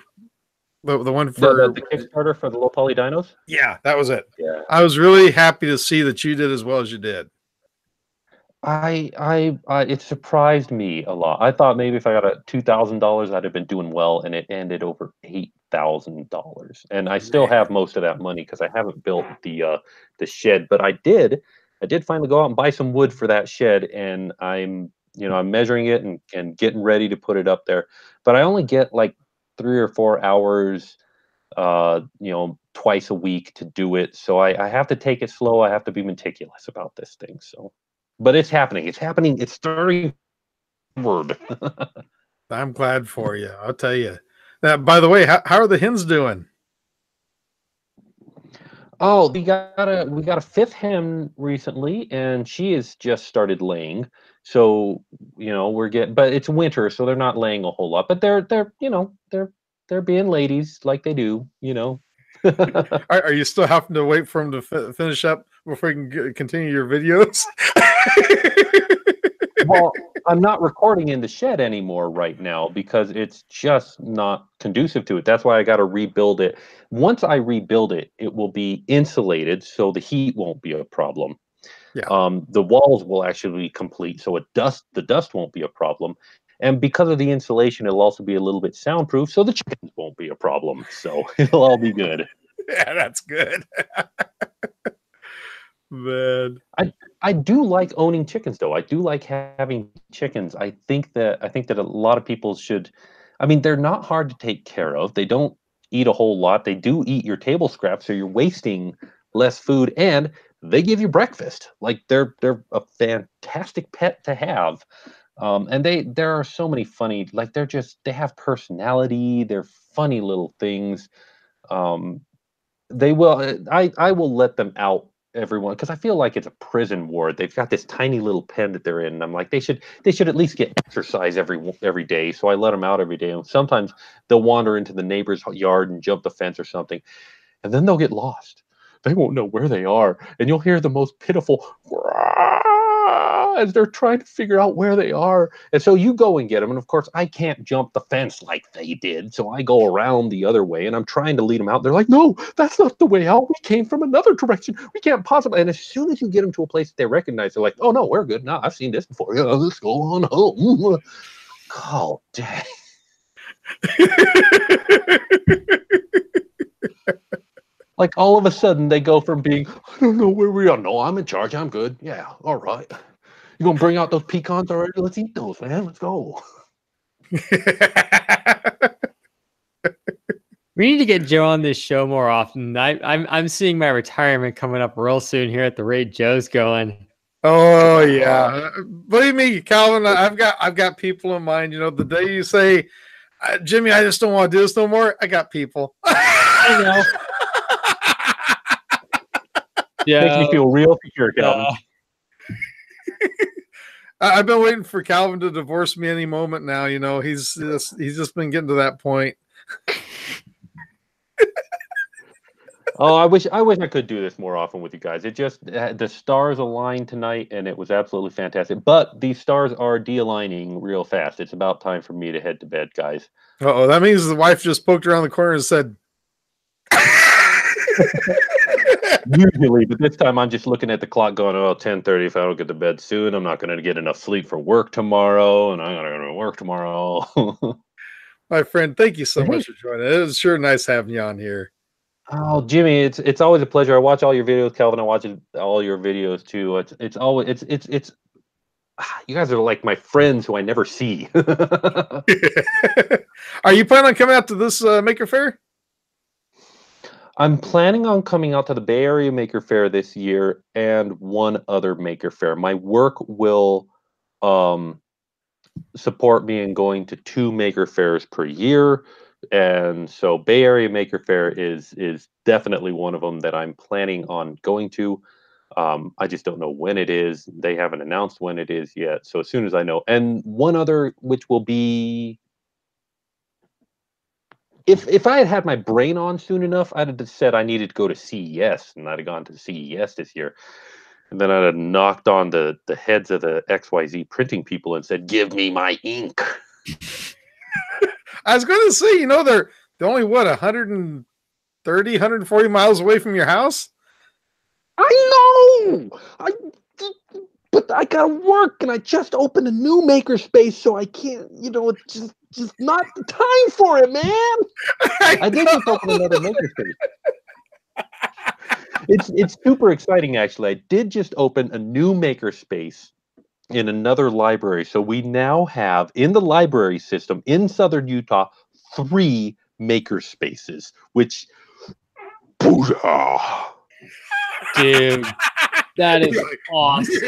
the one for The Kickstarter for the low poly dinos? Yeah, that was it. Yeah. I was really happy to see that you did as well as you did. It surprised me a lot. I thought maybe if I got a $2,000, I'd have been doing well, and it ended over $8,000. And I still have most of that money because I haven't built the shed, but I did finally go out and buy some wood for that shed, and I'm measuring it and getting ready to put it up there. But I only get like 3 or 4 hours, twice a week to do it. So I have to take it slow. I have to be meticulous about this thing. So. But it's happening. It's happening. It's starting forward. I'm glad for you. I'll tell you. Now, by the way, how are the hens doing? Oh, we got a fifth hen recently, and she has just started laying. So but it's winter, so they're not laying a whole lot. But they're being ladies like they do. Are you still having to wait for them to finish up before you can continue your videos? Well, I'm not recording in the shed anymore right now because it's just not conducive to it. That's why I got to rebuild it. Once I rebuild it, it will be insulated, so the heat won't be a problem. Yeah. The walls will actually be complete, so the dust won't be a problem. And because of the insulation, it'll also be a little bit soundproof, so the chickens won't be a problem. So it'll all be good. Yeah, that's good. Man. I do like owning chickens, though. I do like having chickens. I think that a lot of people should. I mean, they're not hard to take care of. They don't eat a whole lot. They do eat your table scraps, so you're wasting less food, and they give you breakfast. Like they're a fantastic pet to have. And there are so many funny, like they have personality. They're funny little things. They will. I will let them out everyone because I feel like it's a prison ward. They've got this tiny little pen that they're in, and I'm like, they should at least get exercise every day. So I let them out every day, and sometimes they'll wander into the neighbor's yard and jump the fence or something, and then they'll get lost. They won't know where they are, and you'll hear the most pitiful as they're trying to figure out where they are. And so you go and get them, and of course I can't jump the fence like they did, so I go around the other way, and I'm trying to lead them out. They're like, no, that's not the way out. We came from another direction. We can't possibly. And as soon as you get them to a place that they recognize, they're like, oh no, we're good. No, I've seen this before. Yeah, let's go on home. Oh, dang. Like all of a sudden they go from being, I don't know where we are. No, I'm in charge. I'm good. Yeah, all right. You gonna bring out those pecans already? Let's eat those, man. Let's go. We need to get Joe on this show more often. I'm seeing my retirement coming up real soon here at the rate Joe's going. Oh yeah, believe me, Calvin. I've got people in mind. The day you say, Jimmy, I just don't want to do this no more. I got people. I know. Yeah, makes me feel real secure, Calvin. I've been waiting for Calvin to divorce me any moment now. He's just been getting to that point. Oh, I wish I could do this more often with you guys. It just the stars aligned tonight, and it was absolutely fantastic. But these stars are de-aligning real fast. It's about time for me to head to bed, guys. Oh, that means the wife just poked around the corner and said. Usually, but this time I'm just looking at the clock going, 10:30. If I don't get to bed soon, I'm not going to get enough sleep for work tomorrow, and I'm going to go to work tomorrow. My friend, thank you so much for joining. It was sure nice having you on here. Oh, Jimmy, it's always a pleasure. I watch all your videos, Calvin. I watch all your videos too. It's always you guys are like my friends who I never see. Are you planning on coming out to this Maker Faire? I'm planning on coming out to the Bay Area Maker Faire this year and one other Maker Faire. My work will support me in going to 2 Maker Fairs per year. And so Bay Area Maker Faire is definitely one of them that I'm planning on going to. I just don't know when it is. They haven't announced when it is yet. So as soon as I know. And one other, which will be... If I had my brain on soon enough, I'd have said I needed to go to CES, and I'd have gone to CES this year. And then I'd have knocked on the heads of the XYZ printing people and said, "Give me my ink." I was going to say, they're only, what, 130, 140 miles away from your house? I know! But I gotta work, and I just opened a new makerspace, so I can't, it's just not the time for it, man. I did just open another makerspace. It's super exciting, actually. I did just open a new makerspace in another library. So we now have, in the library system in Southern Utah, 3 makerspaces, which, booyah. Dude, that is awesome.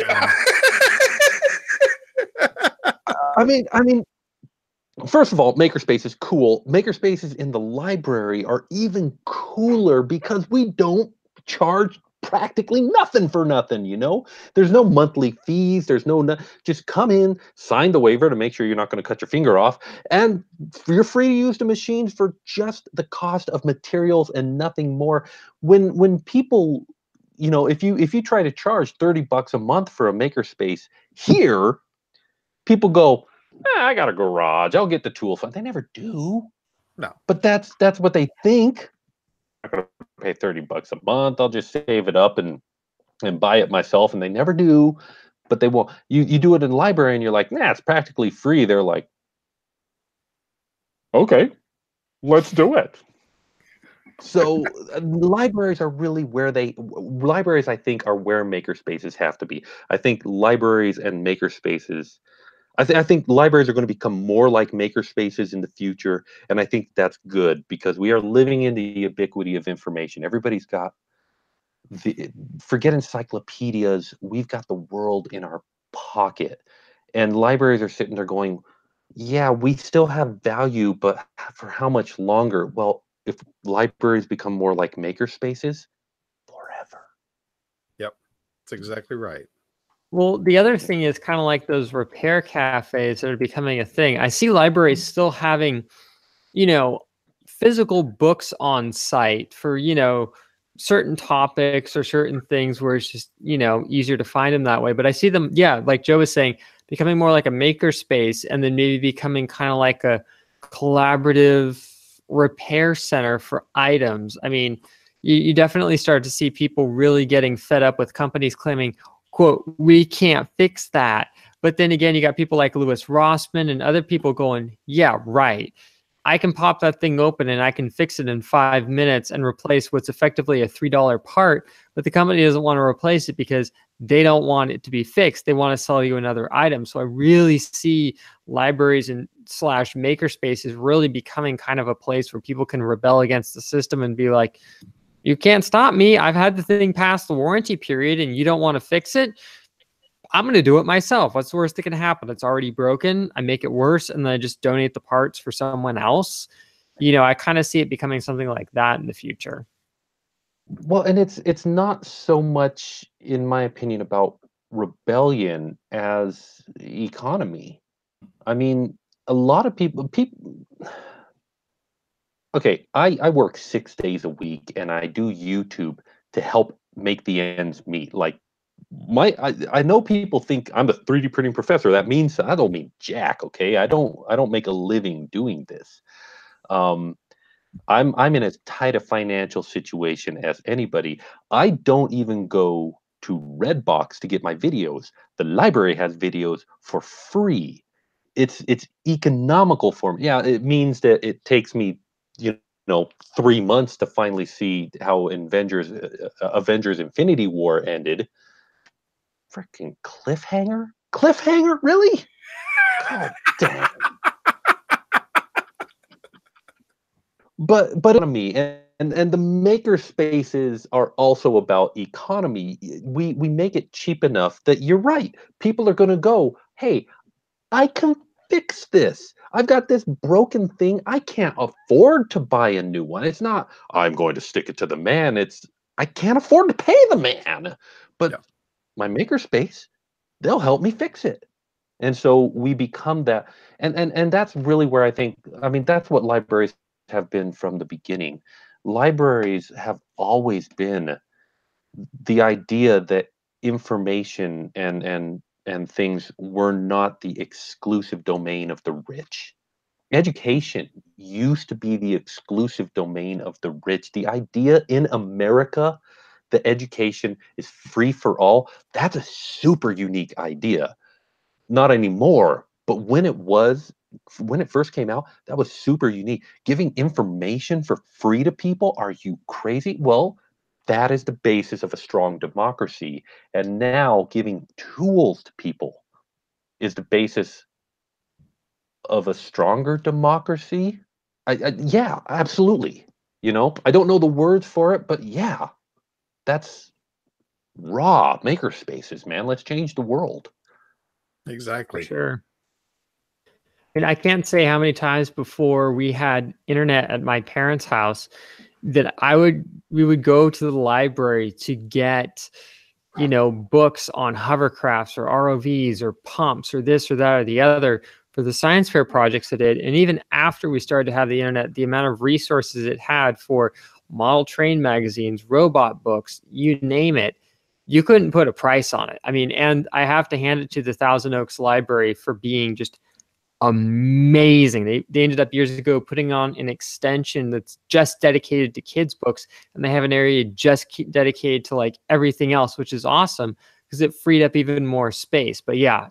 I mean, first of all, makerspace is cool. Makerspaces in the library are even cooler because we don't charge practically nothing for nothing, There's no monthly fees. There's just come in, sign the waiver to make sure you're not going to cut your finger off, and you're free to use the machines for just the cost of materials and nothing more. When people, if you try to charge $30 a month for a makerspace here, people go, I got a garage, I'll get the tool fund. They never do. No. But that's what they think. I'm going to pay $30 a month. I'll just save it up and buy it myself. And they never do. But they won't. You do it in the library and you're like, nah, it's practically free. They're like, okay, let's do it. So libraries are really libraries, I think, are where makerspaces have to be. I think libraries and makerspaces, I think libraries are going to become more like makerspaces in the future, and I think that's good because we are living in the ubiquity of information. Everybody's got forget encyclopedias. We've got the world in our pocket, and libraries are sitting there going, yeah, we still have value, but for how much longer? Well, if libraries become more like makerspaces, forever. Yep, that's exactly right. Well, the other thing is kind of like those repair cafes that are becoming a thing. I see libraries still having, physical books on site for, certain topics or certain things where it's just, easier to find them that way. But I see them, yeah, like Joe was saying, becoming more like a maker space and then maybe becoming kind of like a collaborative repair center for items. I mean, you definitely start to see people really getting fed up with companies claiming, quote, we can't fix that. But then again, you got people like Louis Rossmann and other people going, yeah, right. I can pop that thing open and I can fix it in 5 minutes and replace what's effectively a $3 part. But the company doesn't want to replace it because they don't want it to be fixed. They want to sell you another item. So I really see libraries and / makerspaces really becoming kind of a place where people can rebel against the system and be like, you can't stop me. I've had the thing past the warranty period and you don't want to fix it. I'm going to do it myself. What's the worst that can happen? It's already broken. I make it worse and then I just donate the parts for someone else. I kind of see it becoming something like that in the future. Well, and it's not so much, in my opinion, about rebellion as economy. I mean, a lot of people okay, I work 6 days a week and I do YouTube to help make the ends meet. Like I know people think I'm a 3D printing professor. That means I don't mean jack, okay? I don't make a living doing this. I'm in as tight a financial situation as anybody. I don't even go to Redbox to get my videos. The library has videos for free. It's economical for me. Yeah, it means that it takes me, 3 months to finally see how Avengers Infinity War ended. Freaking cliffhanger? Cliffhanger? Really? God damn. But economy and the maker spaces are also about economy. We make it cheap enough that you're right. People are going to go, hey, I can fix this. I've got this broken thing. I can't afford to buy a new one. It's not, I'm going to stick it to the man. It's, I can't afford to pay the man. But Yeah. my makerspace, they'll help me fix it. And so we become that. And that's really where I think, that's what libraries have been from the beginning. Libraries have always been the idea that information and things were not the exclusive domain of the rich. Education used to be the exclusive domain of the rich. The idea in America that education is free for all, that's a super unique idea. Not anymore, but when it first came out, that was super unique. Giving information for free to people, are you crazy? Well, that is the basis of a strong democracy. And now giving tools to people is the basis of a stronger democracy. Yeah, absolutely. I don't know the words for it, but yeah, that's raw maker spaces, man. Let's change the world. Exactly. For sure. And I can't say how many times before we had internet at my parents' house that we would go to the library to get, books on hovercrafts or ROVs or pumps or this or that or the other for the science fair projects it did. And even after we started to have the internet, the amount of resources it had for model train magazines, robot books, you name it, you couldn't put a price on it. I mean, and I have to hand it to the Thousand Oaks Library for being just amazing. They ended up years ago putting on an extension that's just dedicated to kids books, and they have an area just dedicated to like everything else, which is awesome because it freed up even more space. But yeah,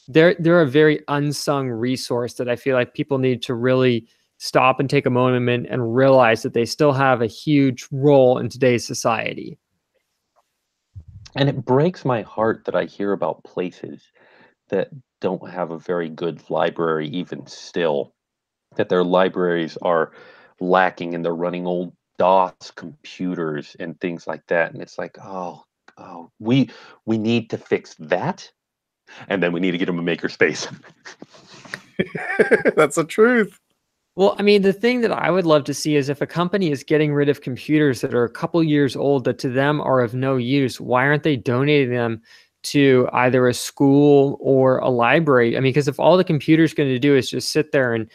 they're a very unsung resource that I feel like people need to really stop and take a moment and realize that they still have a huge role in today's society. And it breaks my heart that I hear about places that don't have a very good library, even still, that their libraries are lacking and they're running old DOS computers and things like that. And it's like, oh, we need to fix that. And then we need to get them a makerspace. That's the truth. Well, I mean, the thing that I would love to see is if a company is getting rid of computers that are a couple years old that to them are of no use, why aren't they donating them to either a school or a library? I mean, because if all the computer's going to do is just sit there and,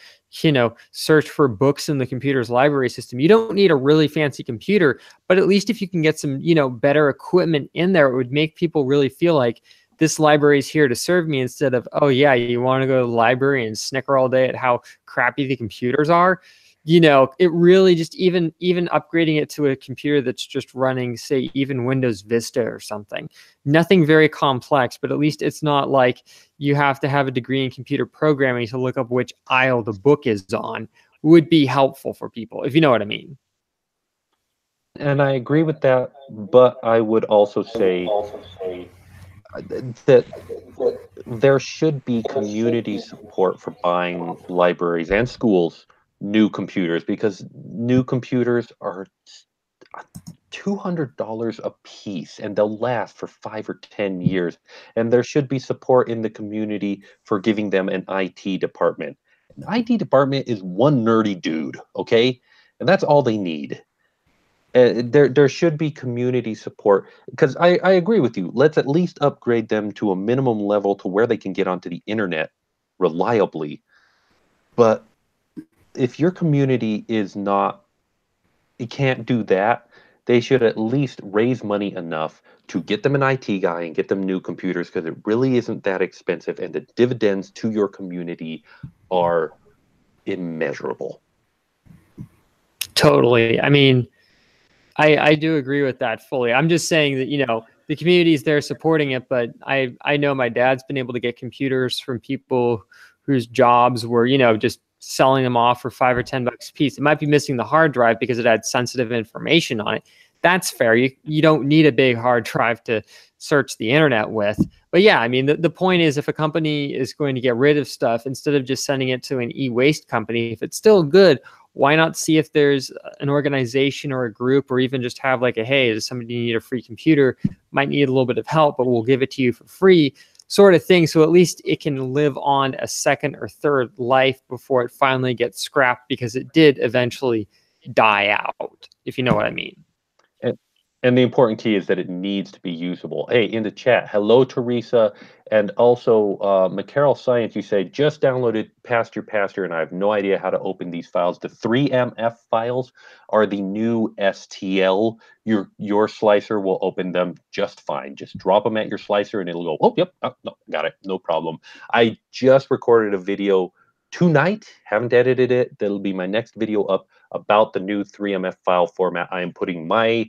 search for books in the computer's library system, you don't need a really fancy computer, but at least if you can get some, better equipment in there, it would make people really feel like this library is here to serve me instead of, oh yeah, you want to go to the library and snicker all day at how crappy the computers are. It really just even upgrading it to a computer that's just running, say, even Windows Vista or something. Nothing very complex, but at least it's not like you have to have a degree in computer programming to look up which aisle the book is on. Would be helpful for people, if you know what I mean. And I agree with that, but I would also say that there should be community support for buying libraries and schools new computers, because new computers are $200 a piece and they'll last for 5 or 10 years. And there should be support in the community for giving them an IT department. An IT department is one nerdy dude, okay? And that's all they need. There should be community support, because I agree with you. Let's at least upgrade them to a minimum level to where they can get onto the internet reliably. But if your community it can't do that, they should at least raise money enough to get them an IT guy and get them new computers, because it really isn't that expensive, and the dividends to your community are immeasurable. Totally. I mean, I do agree with that fully. I'm just saying that, the community's there supporting it, but I know my dad's been able to get computers from people whose jobs were, just selling them off for $5 or $10 a piece. It might be missing the hard drive because it had sensitive information on it. That's fair. You don't need a big hard drive to search the internet with. But yeah, I mean, the point is, if a company is going to get rid of stuff, instead of just sending it to an e-waste company, if it's still good, why not see if there's an organization or a group, or even just have like hey, does somebody need a free computer? Might need a little bit of help, but we'll give it to you for free, sort of thing. So at least it can live on a second or third life before it finally gets scrapped, because it did eventually die out, if you know what I mean. And the important key is that it needs to be usable. Hey, in the chat, hello, Teresa. And also, McCarroll Science, you say, just downloaded Pasture, and I have no idea how to open these files. The 3MF files are the new STL. Your slicer will open them just fine. Just drop them at your slicer, and it'll go, oh, yep, oh, no, got it, no problem. I just recorded a video tonight, haven't edited it. That'll be my next video up about the new 3MF file format. I am putting my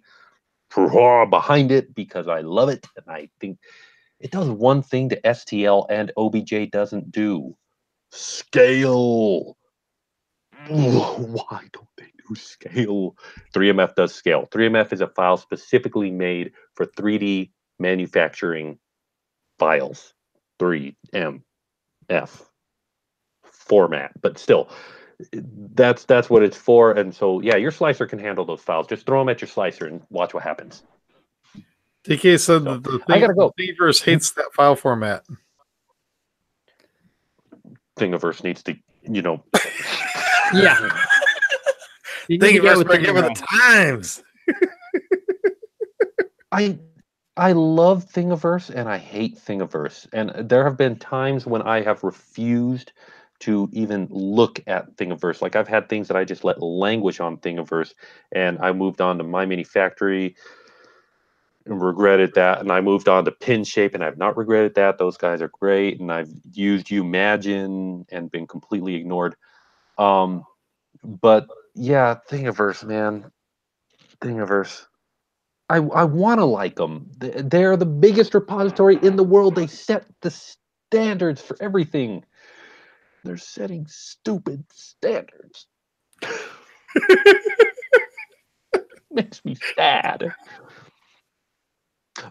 behind it because I love it, and I think it does one thing that STL and OBJ doesn't do: scale. Why don't they do scale? 3MF does scale. 3MF is a file specifically made for 3D manufacturing files. 3MF format, but still, that's what it's for. And so, yeah, your slicer can handle those files. Just throw them at your slicer and watch what happens. DK said that I gotta go. Thingiverse hates that file format. Thingiverse needs to, Yeah. Thingiverse better get with the times. I love Thingiverse and I hate Thingiverse. And there have been times when I have refused to even look at Thingiverse. Like, I've had things that I just let languish on Thingiverse, and I moved on to My Mini Factory and regretted that. And I moved on to Pinshape, and I've not regretted that. Those guys are great. And I've used Umagine and been completely ignored. But yeah, Thingiverse, man. Thingiverse. I want to like them. They're the biggest repository in the world. They set the standards for everything. They're setting stupid standards. Makes me sad.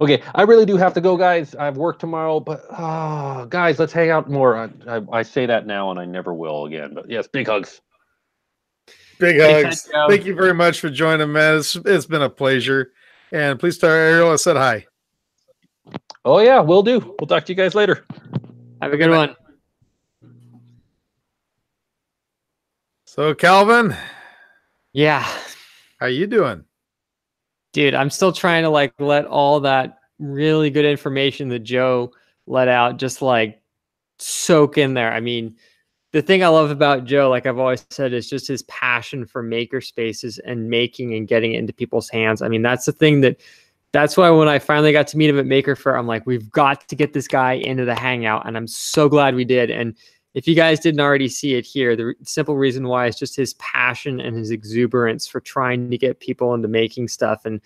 Okay, I really do have to go, guys. I have work tomorrow, but guys, let's hang out more. I say that now, and I never will again. But yes, big hugs. Big hugs. Thank you very much for joining, man. It's been a pleasure. And please tell Ariel I said hi. Oh, yeah, will do. We'll talk to you guys later. Have a good one. So, Calvin. Yeah. How you doing? Dude, I'm still trying to let all that really good information that Joe let out just soak in there. I mean, the thing I love about Joe, like I've always said, is just his passion for maker spaces and making and getting it into people's hands. I mean, that's the thing that's why when I finally got to meet him at Maker Faire, I'm like, we've got to get this guy into the Hangout. And I'm so glad we did. And if you guys didn't already see it here, the simple reason why is just his passion and his exuberance for trying to get people into making stuff and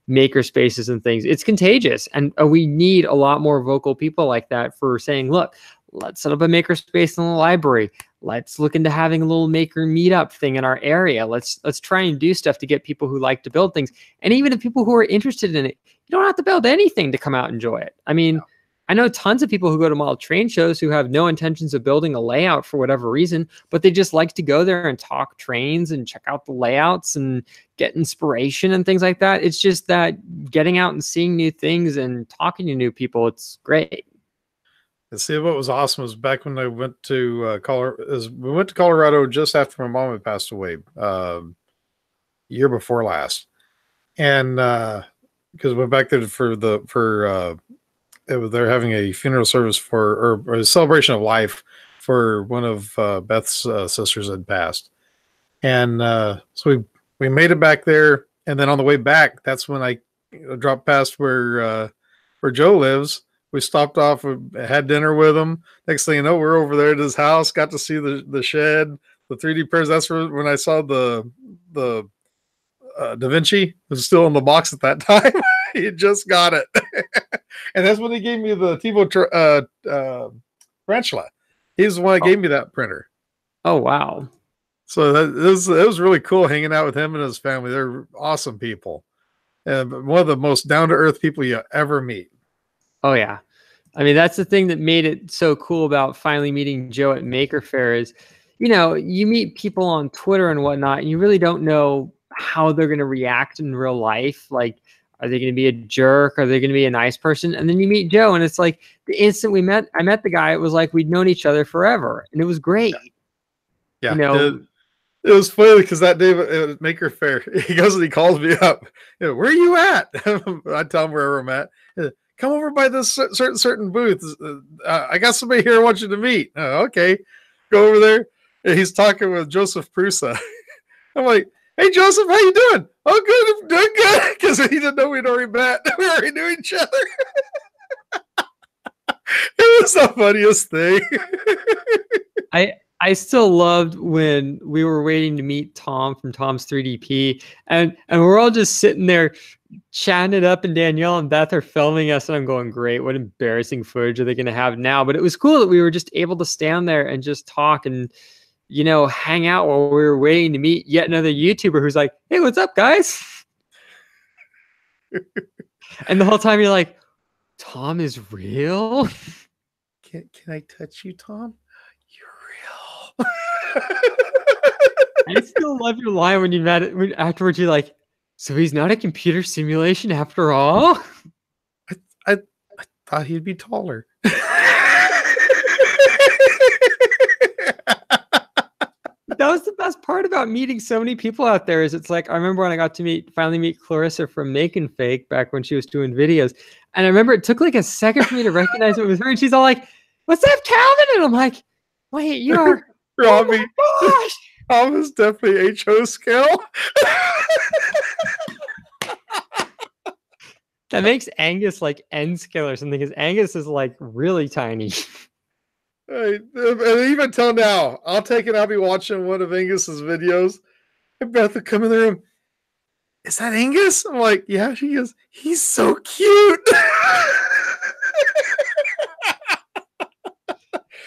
maker spaces and things. It's contagious. And we need a lot more vocal people like that for saying, look, let's set up a maker space in the library. Let's look into having a little maker meetup thing in our area. Let's try and do stuff to get people who like to build things. And even if people who are interested in it, you don't have to build anything to come out and enjoy it. I mean, I know tons of people who go to model train shows who have no intentions of building a layout for whatever reason, but they just like to go there and talk trains and check out the layouts and get inspiration and things like that. It's just that getting out and seeing new things and talking to new people, it's great. And see, what was awesome was back when I went to Colorado. We went to Colorado just after my mom had passed away, year before last, and because we went back there they're having a funeral service or a celebration of life for one of Beth's sisters had passed, and so we made it back there, and then on the way back, that's when I dropped past where Joe lives. We stopped off, we had dinner with him. Next thing you know, we're over there at his house, got to see the shed, the 3D printers. That's when I saw the Da Vinci. It was still in the box at that time. He just got it. And that's when he gave me the TiVo Tarantula. He's the one that gave me that printer. Oh, wow. So it was really cool hanging out with him and his family. They're awesome people. And one of the most down-to-earth people you ever meet. Oh, yeah. I mean, that's the thing that made it so cool about finally meeting Joe at Maker Faire is, you meet people on Twitter and whatnot, and you really don't know how they're going to react in real life. Like, are they going to be a jerk? Are they going to be a nice person? And then you meet Joe, and it's like the instant I met the guy, it was like we'd known each other forever, and it was great. Yeah. It was funny because that day at Maker Faire, he goes and he calls me up. Where are you at? I tell him wherever I'm at. Come over by this certain booth. I got somebody here I want you to meet. Okay. Go over there. And he's talking with Joseph Prusa. I'm like, hey, Joseph, how you doing? Oh, good. I'm doing good. Because he didn't know we'd already met. We already knew each other. It was the funniest thing. I still loved when we were waiting to meet Tom from Tom's 3DP, and we're all just sitting there chatting it up, and Danielle and Beth are filming us, and I'm going, great, what embarrassing footage are they going to have now? But it was cool that we were just able to stand there and just talk and, you know, hang out while we were waiting to meet yet another YouTuber who's like, hey, what's up, guys? And the whole time you're like, Tom is real? Can I touch you, Tom? I still love your line when you met it afterwards. You're like, so he's not a computer simulation after all? I thought he'd be taller. That was the best part about meeting so many people out there. Is it's like, I remember when I got to finally meet Clarissa from Make and Fake back when she was doing videos, and I remember it took like a second for me to recognize it was her, and she's all like, what's up, Calvin? And I'm like, wait, you are Robbie. Oh my gosh. Tom is definitely HO scale. That makes Angus like N scale or something, because Angus is like really tiny. And even till now, I'll take it. I'll be watching one of Angus's videos, and Beth will come in the room. Is that Angus? I'm like, yeah. She goes, he's so cute.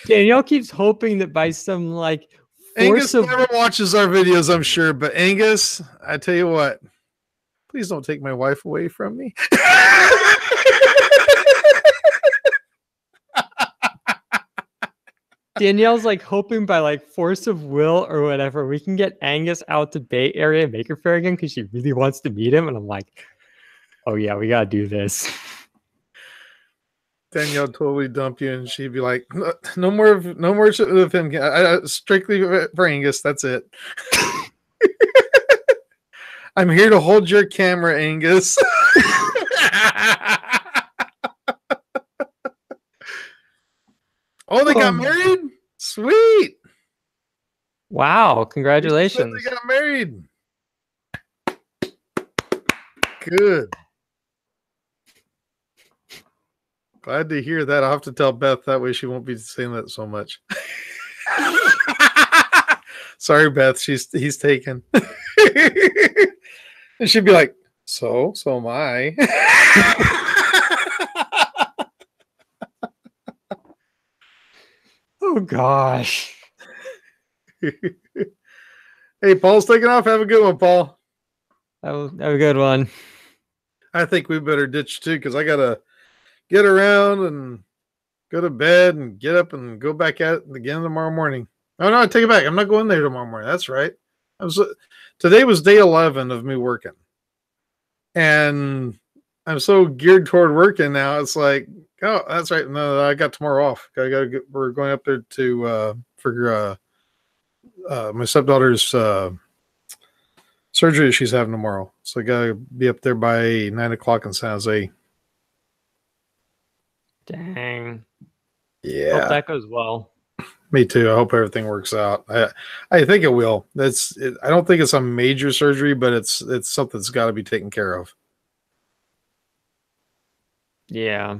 Danielle keeps hoping that by some like Angus never watches our videos, I'm sure, but Angus, I tell you what, please don't take my wife away from me. Danielle's like hoping by like force of will or whatever, we can get Angus out to Bay Area Maker Faire again because she really wants to meet him. And I'm like, oh yeah, we gotta do this. Danielle totally dump you, and she'd be like, no more of him. Strictly for Angus. That's it. I'm here to hold your camera, Angus. Oh, they got married? Sweet. Wow, congratulations. They got married. Good. Glad to hear that. I'll have to tell Beth, that way she won't be saying that so much. Sorry, Beth. He's taken. And she'd be like, so am I. Oh gosh. Hey, Paul's taking off. Have a good one, Paul. Have a good one. I think we better ditch too, because I gotta get around and go to bed and get up and go back at it again tomorrow morning. Oh no, I take it back. I'm not going there tomorrow morning. That's right. Today was day 11 of me working, and I'm so geared toward working now. It's like, oh, that's right. No, I got tomorrow off. We're going up there to for my stepdaughter's surgery she's having tomorrow. So I gotta be up there by 9 o'clock in San Jose. Dang. Yeah. Hope that goes well. Me too. I hope everything works out. I think it will. I don't think it's a major surgery, but it's something that's got to be taken care of. Yeah.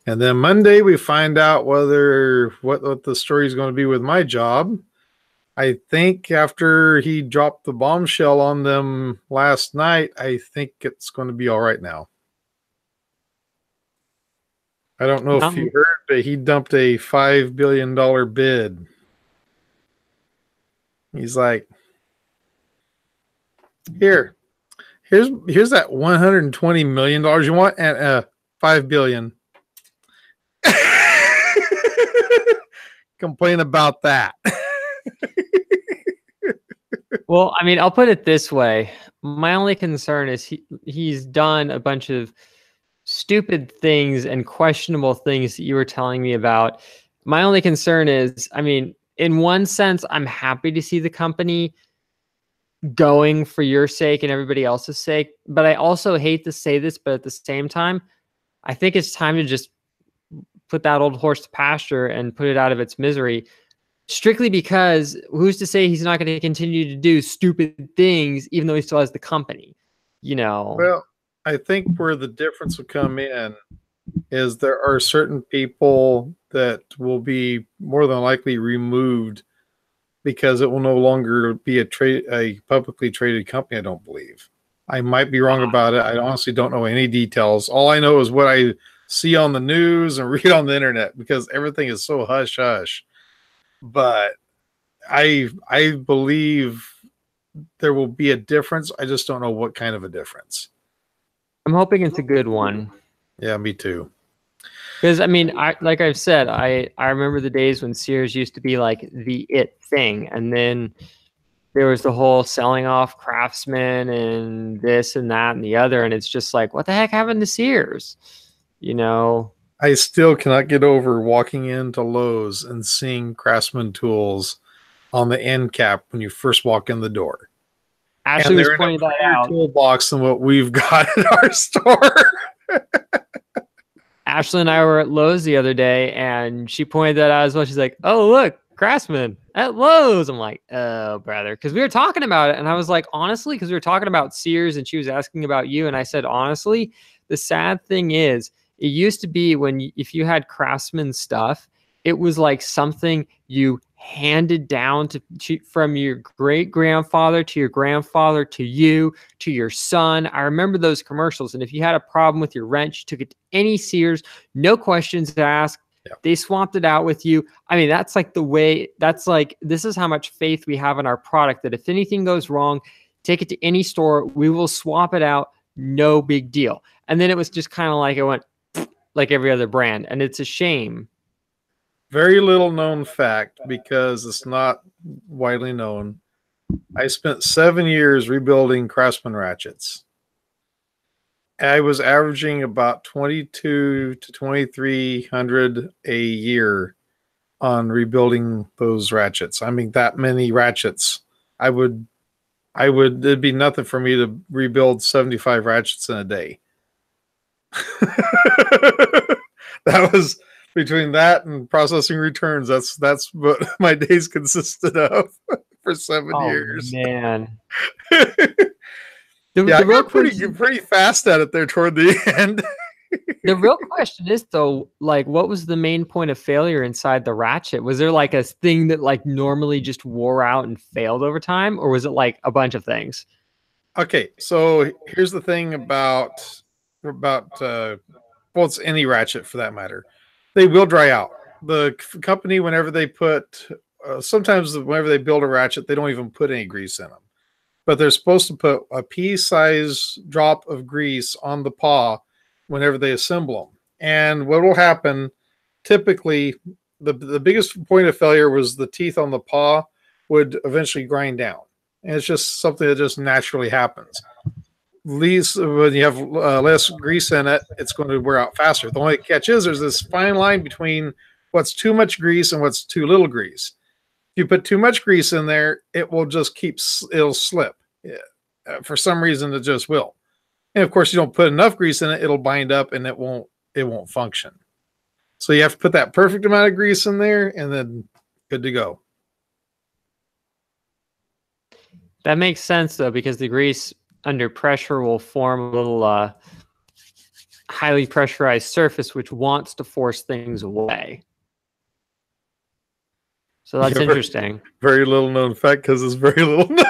And then Monday we find out what the story is going to be with my job. I think after he dropped the bombshell on them last night, I think it's going to be all right now. I don't know if you heard, but he dumped a $5 billion bid. He's like, here's that $120 million you want, and $5 billion. Complain about that. Well, I mean, I'll put it this way. My only concern is he's done a bunch of stupid things and questionable things that you were telling me about. My only concern is, I mean, in one sense, I'm happy to see the company going for your sake and everybody else's sake. But I also hate to say this, but at the same time, I think it's time to just put that old horse to pasture and put it out of its misery. Strictly because who's to say he's not going to continue to do stupid things, even though he still has the company, you know? Well, I think where the difference will come in is there are certain people that will be more than likely removed because it will no longer be a publicly traded company. I don't believe. I might be wrong about it. I honestly don't know any details. All I know is what I see on the news and read on the internet because everything is so hush hush. But I believe there will be a difference. I just don't know what kind of a difference. I'm hoping it's a good one. Yeah, me too. Because I mean, like I've said, I remember the days when Sears used to be like the it thing, and then there was the whole selling off Craftsman and this and that and the other, and it's just like, what the heck happened to Sears? You know? I still cannot get over walking into Lowe's and seeing Craftsman tools on the end cap when you first walk in the door. Ashley was pointing that out. Toolbox than what we've got in our store. Ashley and I were at Lowe's the other day, and she pointed that out as well. She's like, "Oh, look, Craftsman at Lowe's." I'm like, "Oh, brother," because we were talking about it, and I was like, honestly, because we were talking about Sears, and she was asking about you, and I said, honestly, the sad thing is, it used to be if you had Craftsman stuff, it was like something you handed down from your great grandfather to your grandfather to you to your son. I remember those commercials, and if you had a problem with your wrench, you took it to any Sears, no questions asked. Yeah. They swapped it out with you. I mean, that's like the way. That's like, this is how much faith we have in our product, that if anything goes wrong, take it to any store, we will swap it out, no big deal. And then it was just kind of like it went like every other brand, and it's a shame. Very little known fact, because it's not widely known. I spent 7 years rebuilding Craftsman ratchets. I was averaging about 2,200 to 2,300 a year on rebuilding those ratchets. I mean, that many ratchets. It'd be nothing for me to rebuild 75 ratchets in a day. That was between that and processing returns. That's what my days consisted of for 7 years. Man. I got pretty fast at it there toward the end. The real question is, though, like, what was the main point of failure inside the ratchet? Was there like a thing that like normally just wore out and failed over time, or was it like a bunch of things? Okay, so here's the thing about well, it's any ratchet for that matter. They will dry out. The company, whenever they put, sometimes whenever they build a ratchet, they don't even put any grease in them. But they're supposed to put a pea-size drop of grease on the paw whenever they assemble them. And what will happen, typically, the biggest point of failure was the teeth on the paw would eventually grind down. And it's just something that just naturally happens. Least when you have less grease in it, it's going to wear out faster. The only catch is there's this fine line between what's too much grease and what's too little grease. If you put too much grease in there, it will just it'll slip. For some reason, it just will. And of course, you don't put enough grease in it, it'll bind up and it won't function. So you have to put that perfect amount of grease in there, and then good to go. That makes sense, though, because the grease under pressure will form a little highly pressurized surface, which wants to force things away. So that's interesting. Very little known fact, because it's very little known.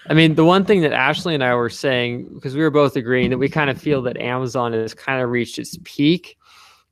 I mean, the one thing that Ashley and I were saying, because we were both agreeing that we kind of feel that Amazon has kind of reached its peak,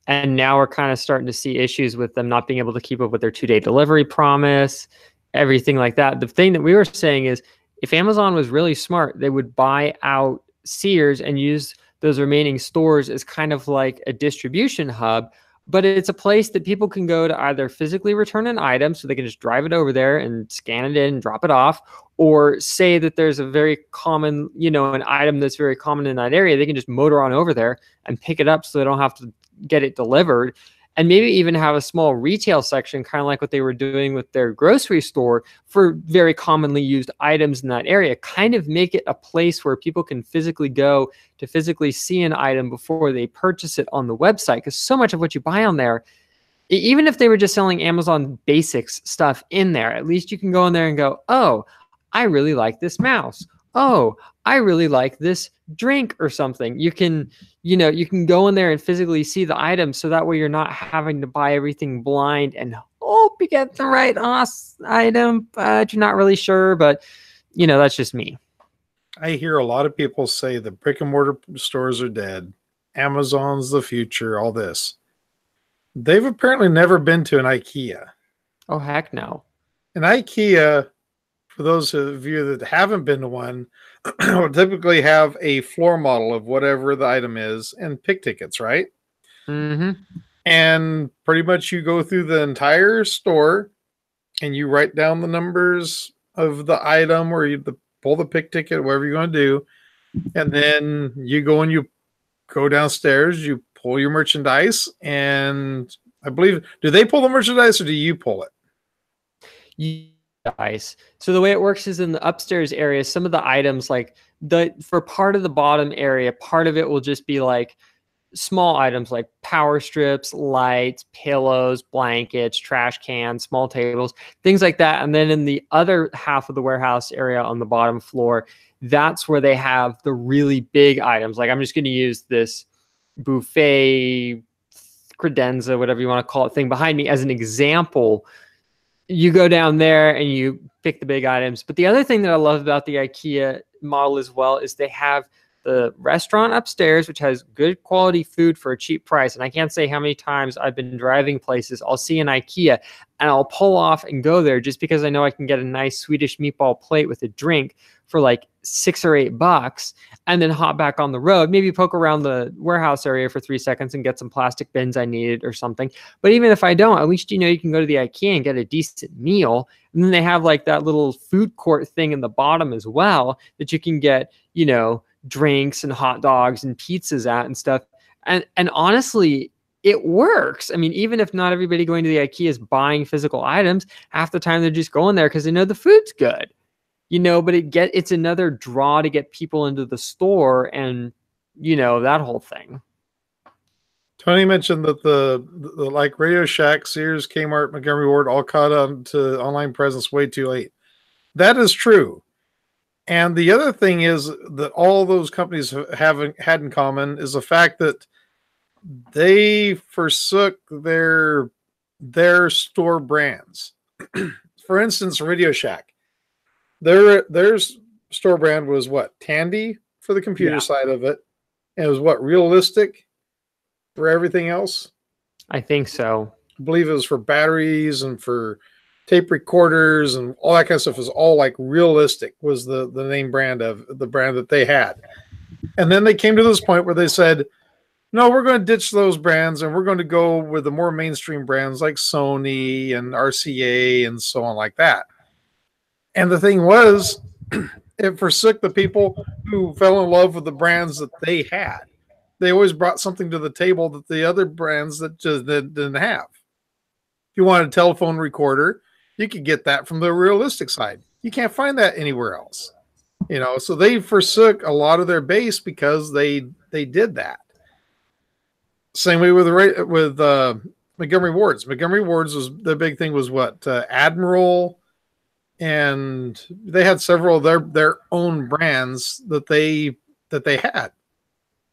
and now we're kind of starting to see issues with them not being able to keep up with their 2-day delivery promise, everything like that. The thing that we were saying is, if Amazon was really smart, they would buy out Sears and use those remaining stores as kind of like a distribution hub but it's a place that people can go to either physically return an item, so they can just drive it over there and scan it in and drop it off, or say that there's a very common, an item that's very common in that area. They can just motor on over there and pick it up so they don't have to get it delivered. And maybe even have a small retail section, kind of like what they were doing with their grocery store for very commonly used items in that area. Kind of make it a place where people can physically go to physically see an item before they purchase it on the website. Because so much of what you buy on there, even if they were just selling Amazon Basics stuff in there, at least you can go in there and go, oh, I really like this mouse. Oh, I really like this drink or something. You can go in there and physically see the item, so that way you're not having to buy everything blind and hope you get the right item, but you're not really sure. But that's just me. I hear a lot of people say the brick and mortar stores are dead. Amazon's the future, all this. They've apparently never been to an IKEA. Oh, heck no. An IKEA, for those of you that haven't been to one, will typically have a floor model of whatever the item is and pick tickets, right? Mm-hmm. And pretty much you go through the entire store and you write down the numbers of the item, or you pull the pick ticket, whatever you're going to do. And then you go and you go downstairs, you pull your merchandise, and I believe, do they pull the merchandise or do you pull it? So the way it works is in the upstairs area, some of the items, like for part of the bottom area, part of it will just be like small items like power strips, lights, pillows, blankets, trash cans, small tables, things like that. And then in the other half of the warehouse area on the bottom floor, that's where they have the really big items. Like I'm just going to use this buffet credenza, whatever you want to call it, thing behind me as an example. You go down there and you pick the big items. But the other thing that I love about the IKEA model as well is they have the restaurant upstairs, which has good quality food for a cheap price. And I can't say how many times I've been driving places, I'll see an IKEA and I'll pull off and go there just because I know I can get a nice Swedish meatball plate with a drink for like $6 or $8, and then hop back on the road, maybe poke around the warehouse area for 3 seconds and get some plastic bins I needed or something. But even if I don't, at least you can go to the IKEA and get a decent meal. And then they have like that little food court thing in the bottom as well that you can get, drinks and hot dogs and pizzas at and stuff. And honestly, it works. I mean, even if not everybody going to the IKEA is buying physical items, half the time they're just going there because they know the food's good. But it's another draw to get people into the store and, that whole thing. Tony mentioned that the like Radio Shack, Sears, Kmart, Montgomery Ward all caught on to online presence way too late. That is true. And the other thing is that all those companies had in common is the fact that they forsook their store brands. For instance, Radio Shack. Their store brand was what? Tandy for the computer side of it. And it was what? Realistic for everything else? I think so. I believe it was for batteries and for tape recorders and all that kind of stuff. Is all like Realistic was the name brand of the brand that they had. And then they came to this point where they said, no, we're going to ditch those brands and we're going to go with the more mainstream brands like Sony and RCA and so on like that. And the thing was, it forsook the people who fell in love with the brands that they had. They always brought something to the table that the other brands that just didn't have. If you wanted a telephone recorder, you could get that from the Realistic side. You can't find that anywhere else. So they forsook a lot of their base because they did that. Same way with Montgomery Ward's. Montgomery Ward's was the big thing was what? Admiral. And they had several of their own brands that they had,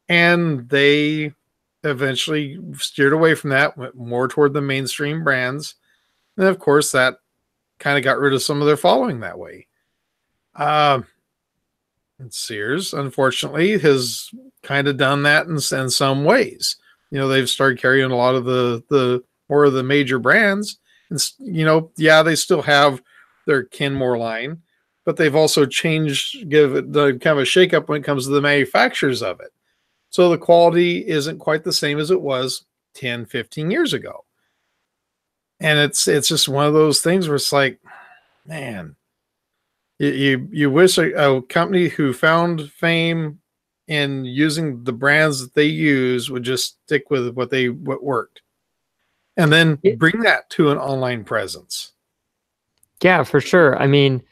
and they eventually steered away from that, went more toward the mainstream brands, and of course that kind of got rid of some of their following that way. And Sears, unfortunately, has kind of done that in some ways. They've started carrying a lot of the more of the major brands, and they still have their Kenmore line, but they've also give it the kind of a shakeup when it comes to the manufacturers of it. So the quality isn't quite the same as it was 10, 15 years ago. And it's just one of those things where it's like, man, you wish a company who found fame in using the brands that they use would just stick with what worked, and then bring that to an online presence. Yeah, for sure. I mean,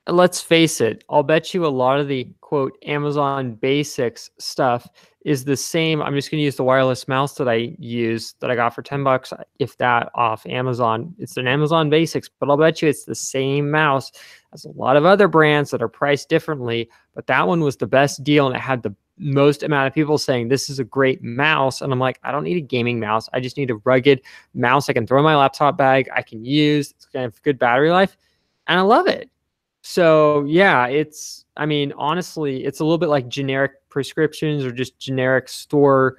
let's face it, I'll bet you a lot of the quote Amazon Basics stuff is the same. I'm just going to use the wireless mouse that I use that I got for $10, if that, off Amazon. It's an Amazon Basics, but I'll bet you it's the same mouse as a lot of other brands that are priced differently. But that one was the best deal, and it had the most amount of people saying this is a great mouse. And I'm like, I don't need a gaming mouse. I just need a rugged mouse I can throw in my laptop bag. I can use. It's going to have good battery life, and I love it. So yeah, I mean, honestly, it's a little bit like generic prescriptions or just generic store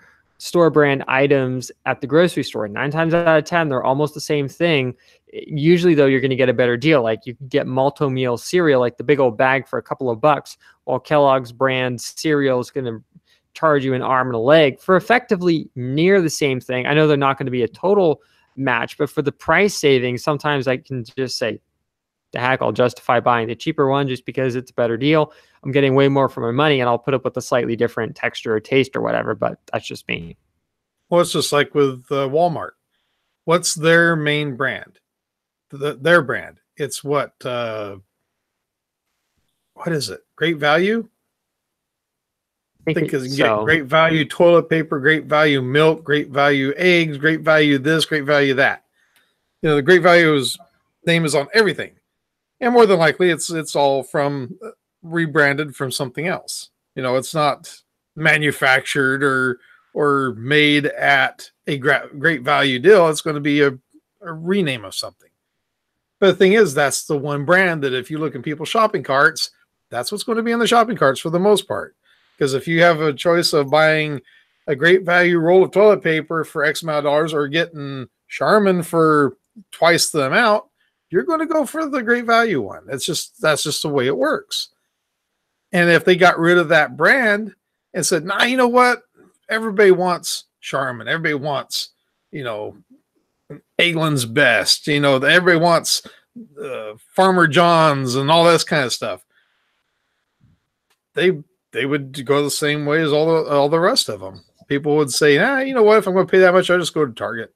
brand items at the grocery store. 9 times out of 10, they're almost the same thing. Usually though, you're going to get a better deal. Like you can get Malt-O-Meal cereal, like the big old bag, for a couple of bucks, while Kellogg's brand cereal is going to charge you an arm and a leg for effectively near the same thing. I know they're not going to be a total match, but for the price savings, sometimes I can just say, the heck, I'll justify buying the cheaper one just because it's a better deal. I'm getting way more for my money, and I'll put up with a slightly different texture or taste or whatever, but that's just me. Well, it's just like with Walmart. What's their main brand? Their brand. It's what is it? Great Value? I think you can get great value toilet paper, great value milk, great value eggs, great value this, great value that. You know, the Great Value's name is on everything. And more than likely, it's all from rebranded from something else. You know, it's not manufactured or made at a great value deal. It's going to be a rename of something. But the thing is, that's the one brand that if you look in people's shopping carts, that's what's going to be in the shopping carts for the most part. Because if you have a choice of buying a Great Value roll of toilet paper for X amount of dollars or getting Charmin for twice the amount, you're going to go for the Great Value one. That's just the way it works. And if they got rid of that brand and said, nah, you know what? Everybody wants Charmin. Everybody wants, you know, Eggland's Best. You know, everybody wants Farmer John's and all this kind of stuff. They would go the same way as all the rest of them. People would say, nah, you know what? If I'm going to pay that much, I'll just go to Target.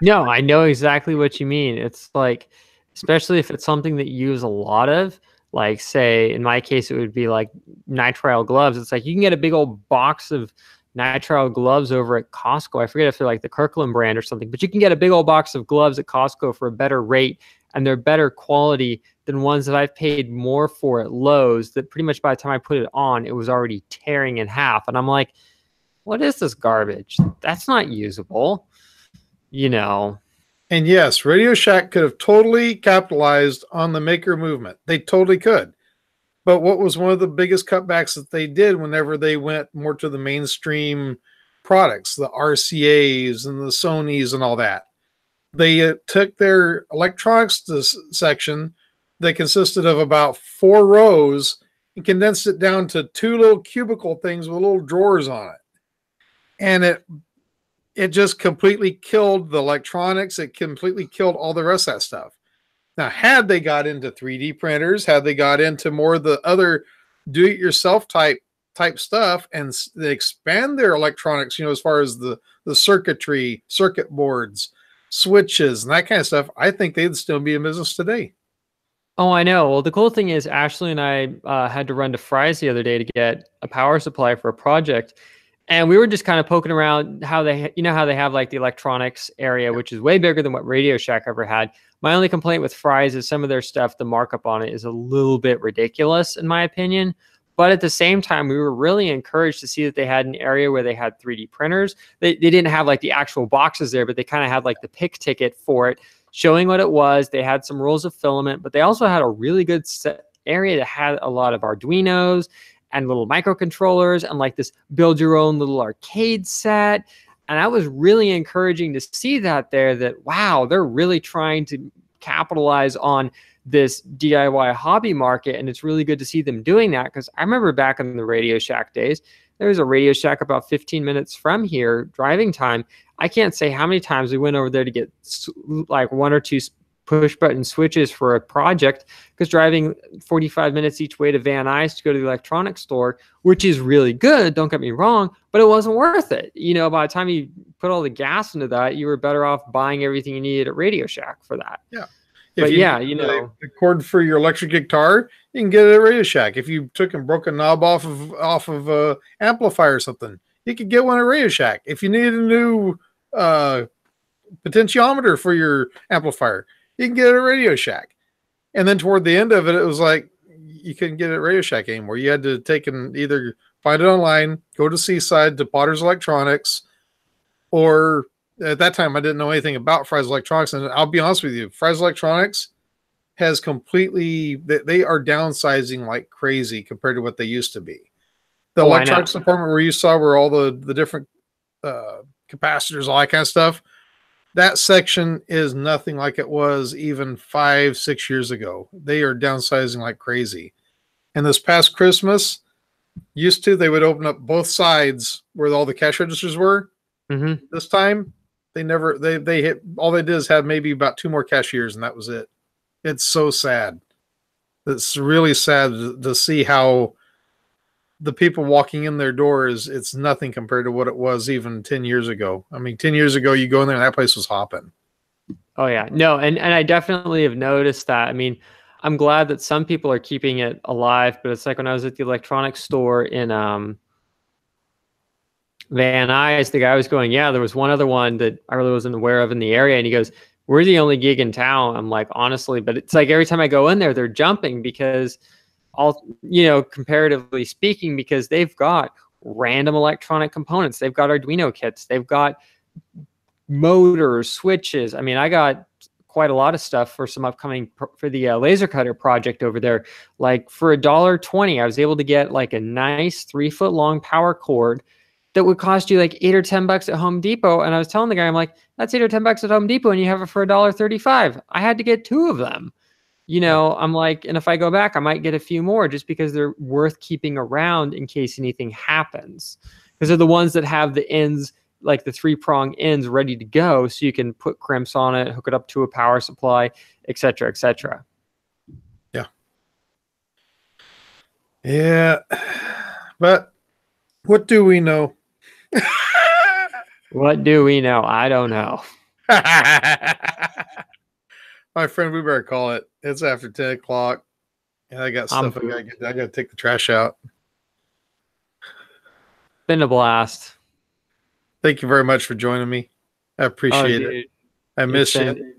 No, I know exactly what you mean. It's like, especially if it's something that you use a lot of, like say in my case, it would be like nitrile gloves. It's like you can get a big old box of nitrile gloves over at Costco. I forget if they're like the Kirkland brand or something, but you can get a big old box of gloves at Costco for a better rate, and they're better quality than ones that I've paid more for at Lowe's that pretty much by the time I put it on, it was already tearing in half. And I'm like, what is this garbage? That's not usable. You know. And yes, Radio Shack could have totally capitalized on the maker movement. They totally could. But what was one of the biggest cutbacks that they did whenever they went more to the mainstream products, the RCAs and the Sonys and all that? They took their electronics section that consisted of about 4 rows and condensed it down to 2 little cubicle things with little drawers on it. And it just completely killed the electronics. It completely killed all the rest of that stuff. Now, had they got into 3D printers, had they got into more of the other do-it-yourself type stuff and they expand their electronics, you know, as far as the circuitry, circuit boards, switches, and that kind of stuff, I think they'd still be in business today. Oh, I know. Well, the cool thing is Ashley and I had to run to Fry's the other day to get a power supply for a project. And we were just kind of poking around how they have like the electronics area, which is way bigger than what Radio Shack ever had. My only complaint with Fry's is some of their stuff, the markup on it is a little bit ridiculous in my opinion. But at the same time, we were really encouraged to see that they had an area where they had 3D printers. They didn't have like the actual boxes there, but they kind of had like the pick ticket for it, showing what it was. They had some rolls of filament, but they also had a really good area that had a lot of Arduinos and little microcontrollers and like this build your own little arcade set. And that was really encouraging to see that there, that, wow, they're really trying to capitalize on this DIY hobby market. And it's really good to see them doing that, because I remember back in the Radio Shack days, There's a Radio Shack about 15 minutes from here, driving time. I can't say how many times we went over there to get like 1 or 2 push button switches for a project, because driving 45 minutes each way to Van Nuys to go to the electronics store, which is really good, don't get me wrong, but it wasn't worth it. You know, by the time you put all the gas into that, you were better off buying everything you needed at Radio Shack for that. Yeah. But yeah, you know, the cord for your electric guitar, you can get it at Radio Shack. If you took and broke a knob off of a amplifier or something, you could get one at Radio Shack. If you need a new potentiometer for your amplifier, you can get it at Radio Shack. And then toward the end of it, it was like you couldn't get it at Radio Shack anymore. You had to take and either find it online, go to Seaside to Potter's Electronics, or at that time I didn't know anything about Fry's Electronics. And I'll be honest with you, Fry's Electronics has completely, they are downsizing like crazy compared to what they used to be. The electronics department where you saw where all the different capacitors, all that kind of stuff, that section is nothing like it was even 5-6 years ago. They are downsizing like crazy. And this past Christmas, they would open up both sides where all the cash registers were. Mm-hmm. This time, they hit, all they did is have maybe about 2 more cashiers, and that was it. It's so sad. It's really sad to see how the people walking in their door it's nothing compared to what it was even 10 years ago. I mean, 10 years ago, you go in there and that place was hopping. Oh yeah, no. And I definitely have noticed that. I mean, I'm glad that some people are keeping it alive, but it's like when I was at the electronics store in Van Nuys, the guy was going, yeah, there was one other one that I really wasn't aware of in the area. And he goes, we're the only gig in town. I'm like, honestly, but it's like every time I go in there, they're jumping because comparatively speaking, because they've got random electronic components. They've got Arduino kits. They've got motors, switches. I mean, I got quite a lot of stuff for some upcoming for the laser cutter project over there. Like for $1.20, I was able to get like a nice 3-foot long power cord that would cost you like $8 or $10 at Home Depot. And I was telling the guy, I'm like, that's $8 or $10 at Home Depot, and you have it for $1.35. I had to get 2 of them. You know, I'm like, and if I go back, I might get a few more just because they're worth keeping around in case anything happens. Because they're the ones that have the ends, like the 3-prong ends ready to go. So you can put crimps on it, hook it up to a power supply, et cetera, et cetera. Yeah. Yeah. But what do we know? What do we know? I don't know. My friend, we better call it. It's after 10 o'clock. And I got stuff I gotta take the trash out. Been a blast. Thank you very much for joining me. I appreciate it. I miss you.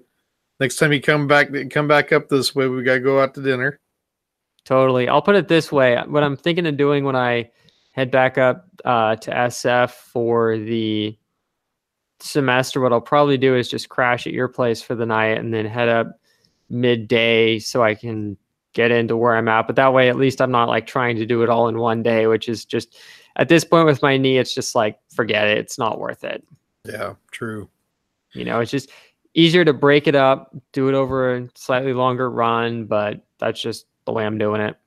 Next time you come back up this way, we gotta go out to dinner. Totally. I'll put it this way. What I'm thinking of doing when I head back up to SF for the semester, what I'll probably do is just crash at your place for the night and then head up midday so I can get into where I'm at. But that way, at least I'm not like trying to do it all in one day, which is just at this point with my knee, it's just like, forget it. It's not worth it. Yeah, true. You know, it's just easier to break it up, do it over a slightly longer run, but that's just the way I'm doing it.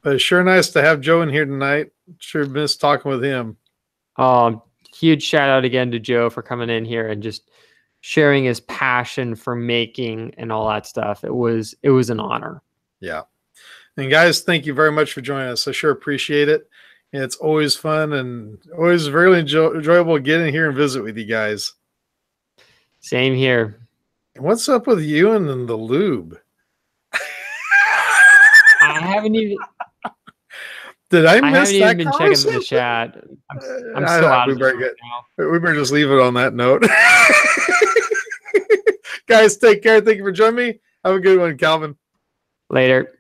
But it's sure nice to have Joe in here tonight. Sure missed talking with him. Huge shout out again to Joe for coming in here and just sharing his passion for making and all that stuff. It was an honor. Yeah. And guys, thank you very much for joining us. I sure appreciate it. And it's always fun and always very enjoyable to get in here and visit with you guys. Same here. What's up with you and the lube? I haven't even. Did I miss that? I haven't even been checking the chat. I'm so out of it now. We better just leave it on that note. Guys, take care. Thank you for joining me. Have a good one, Calvin. Later.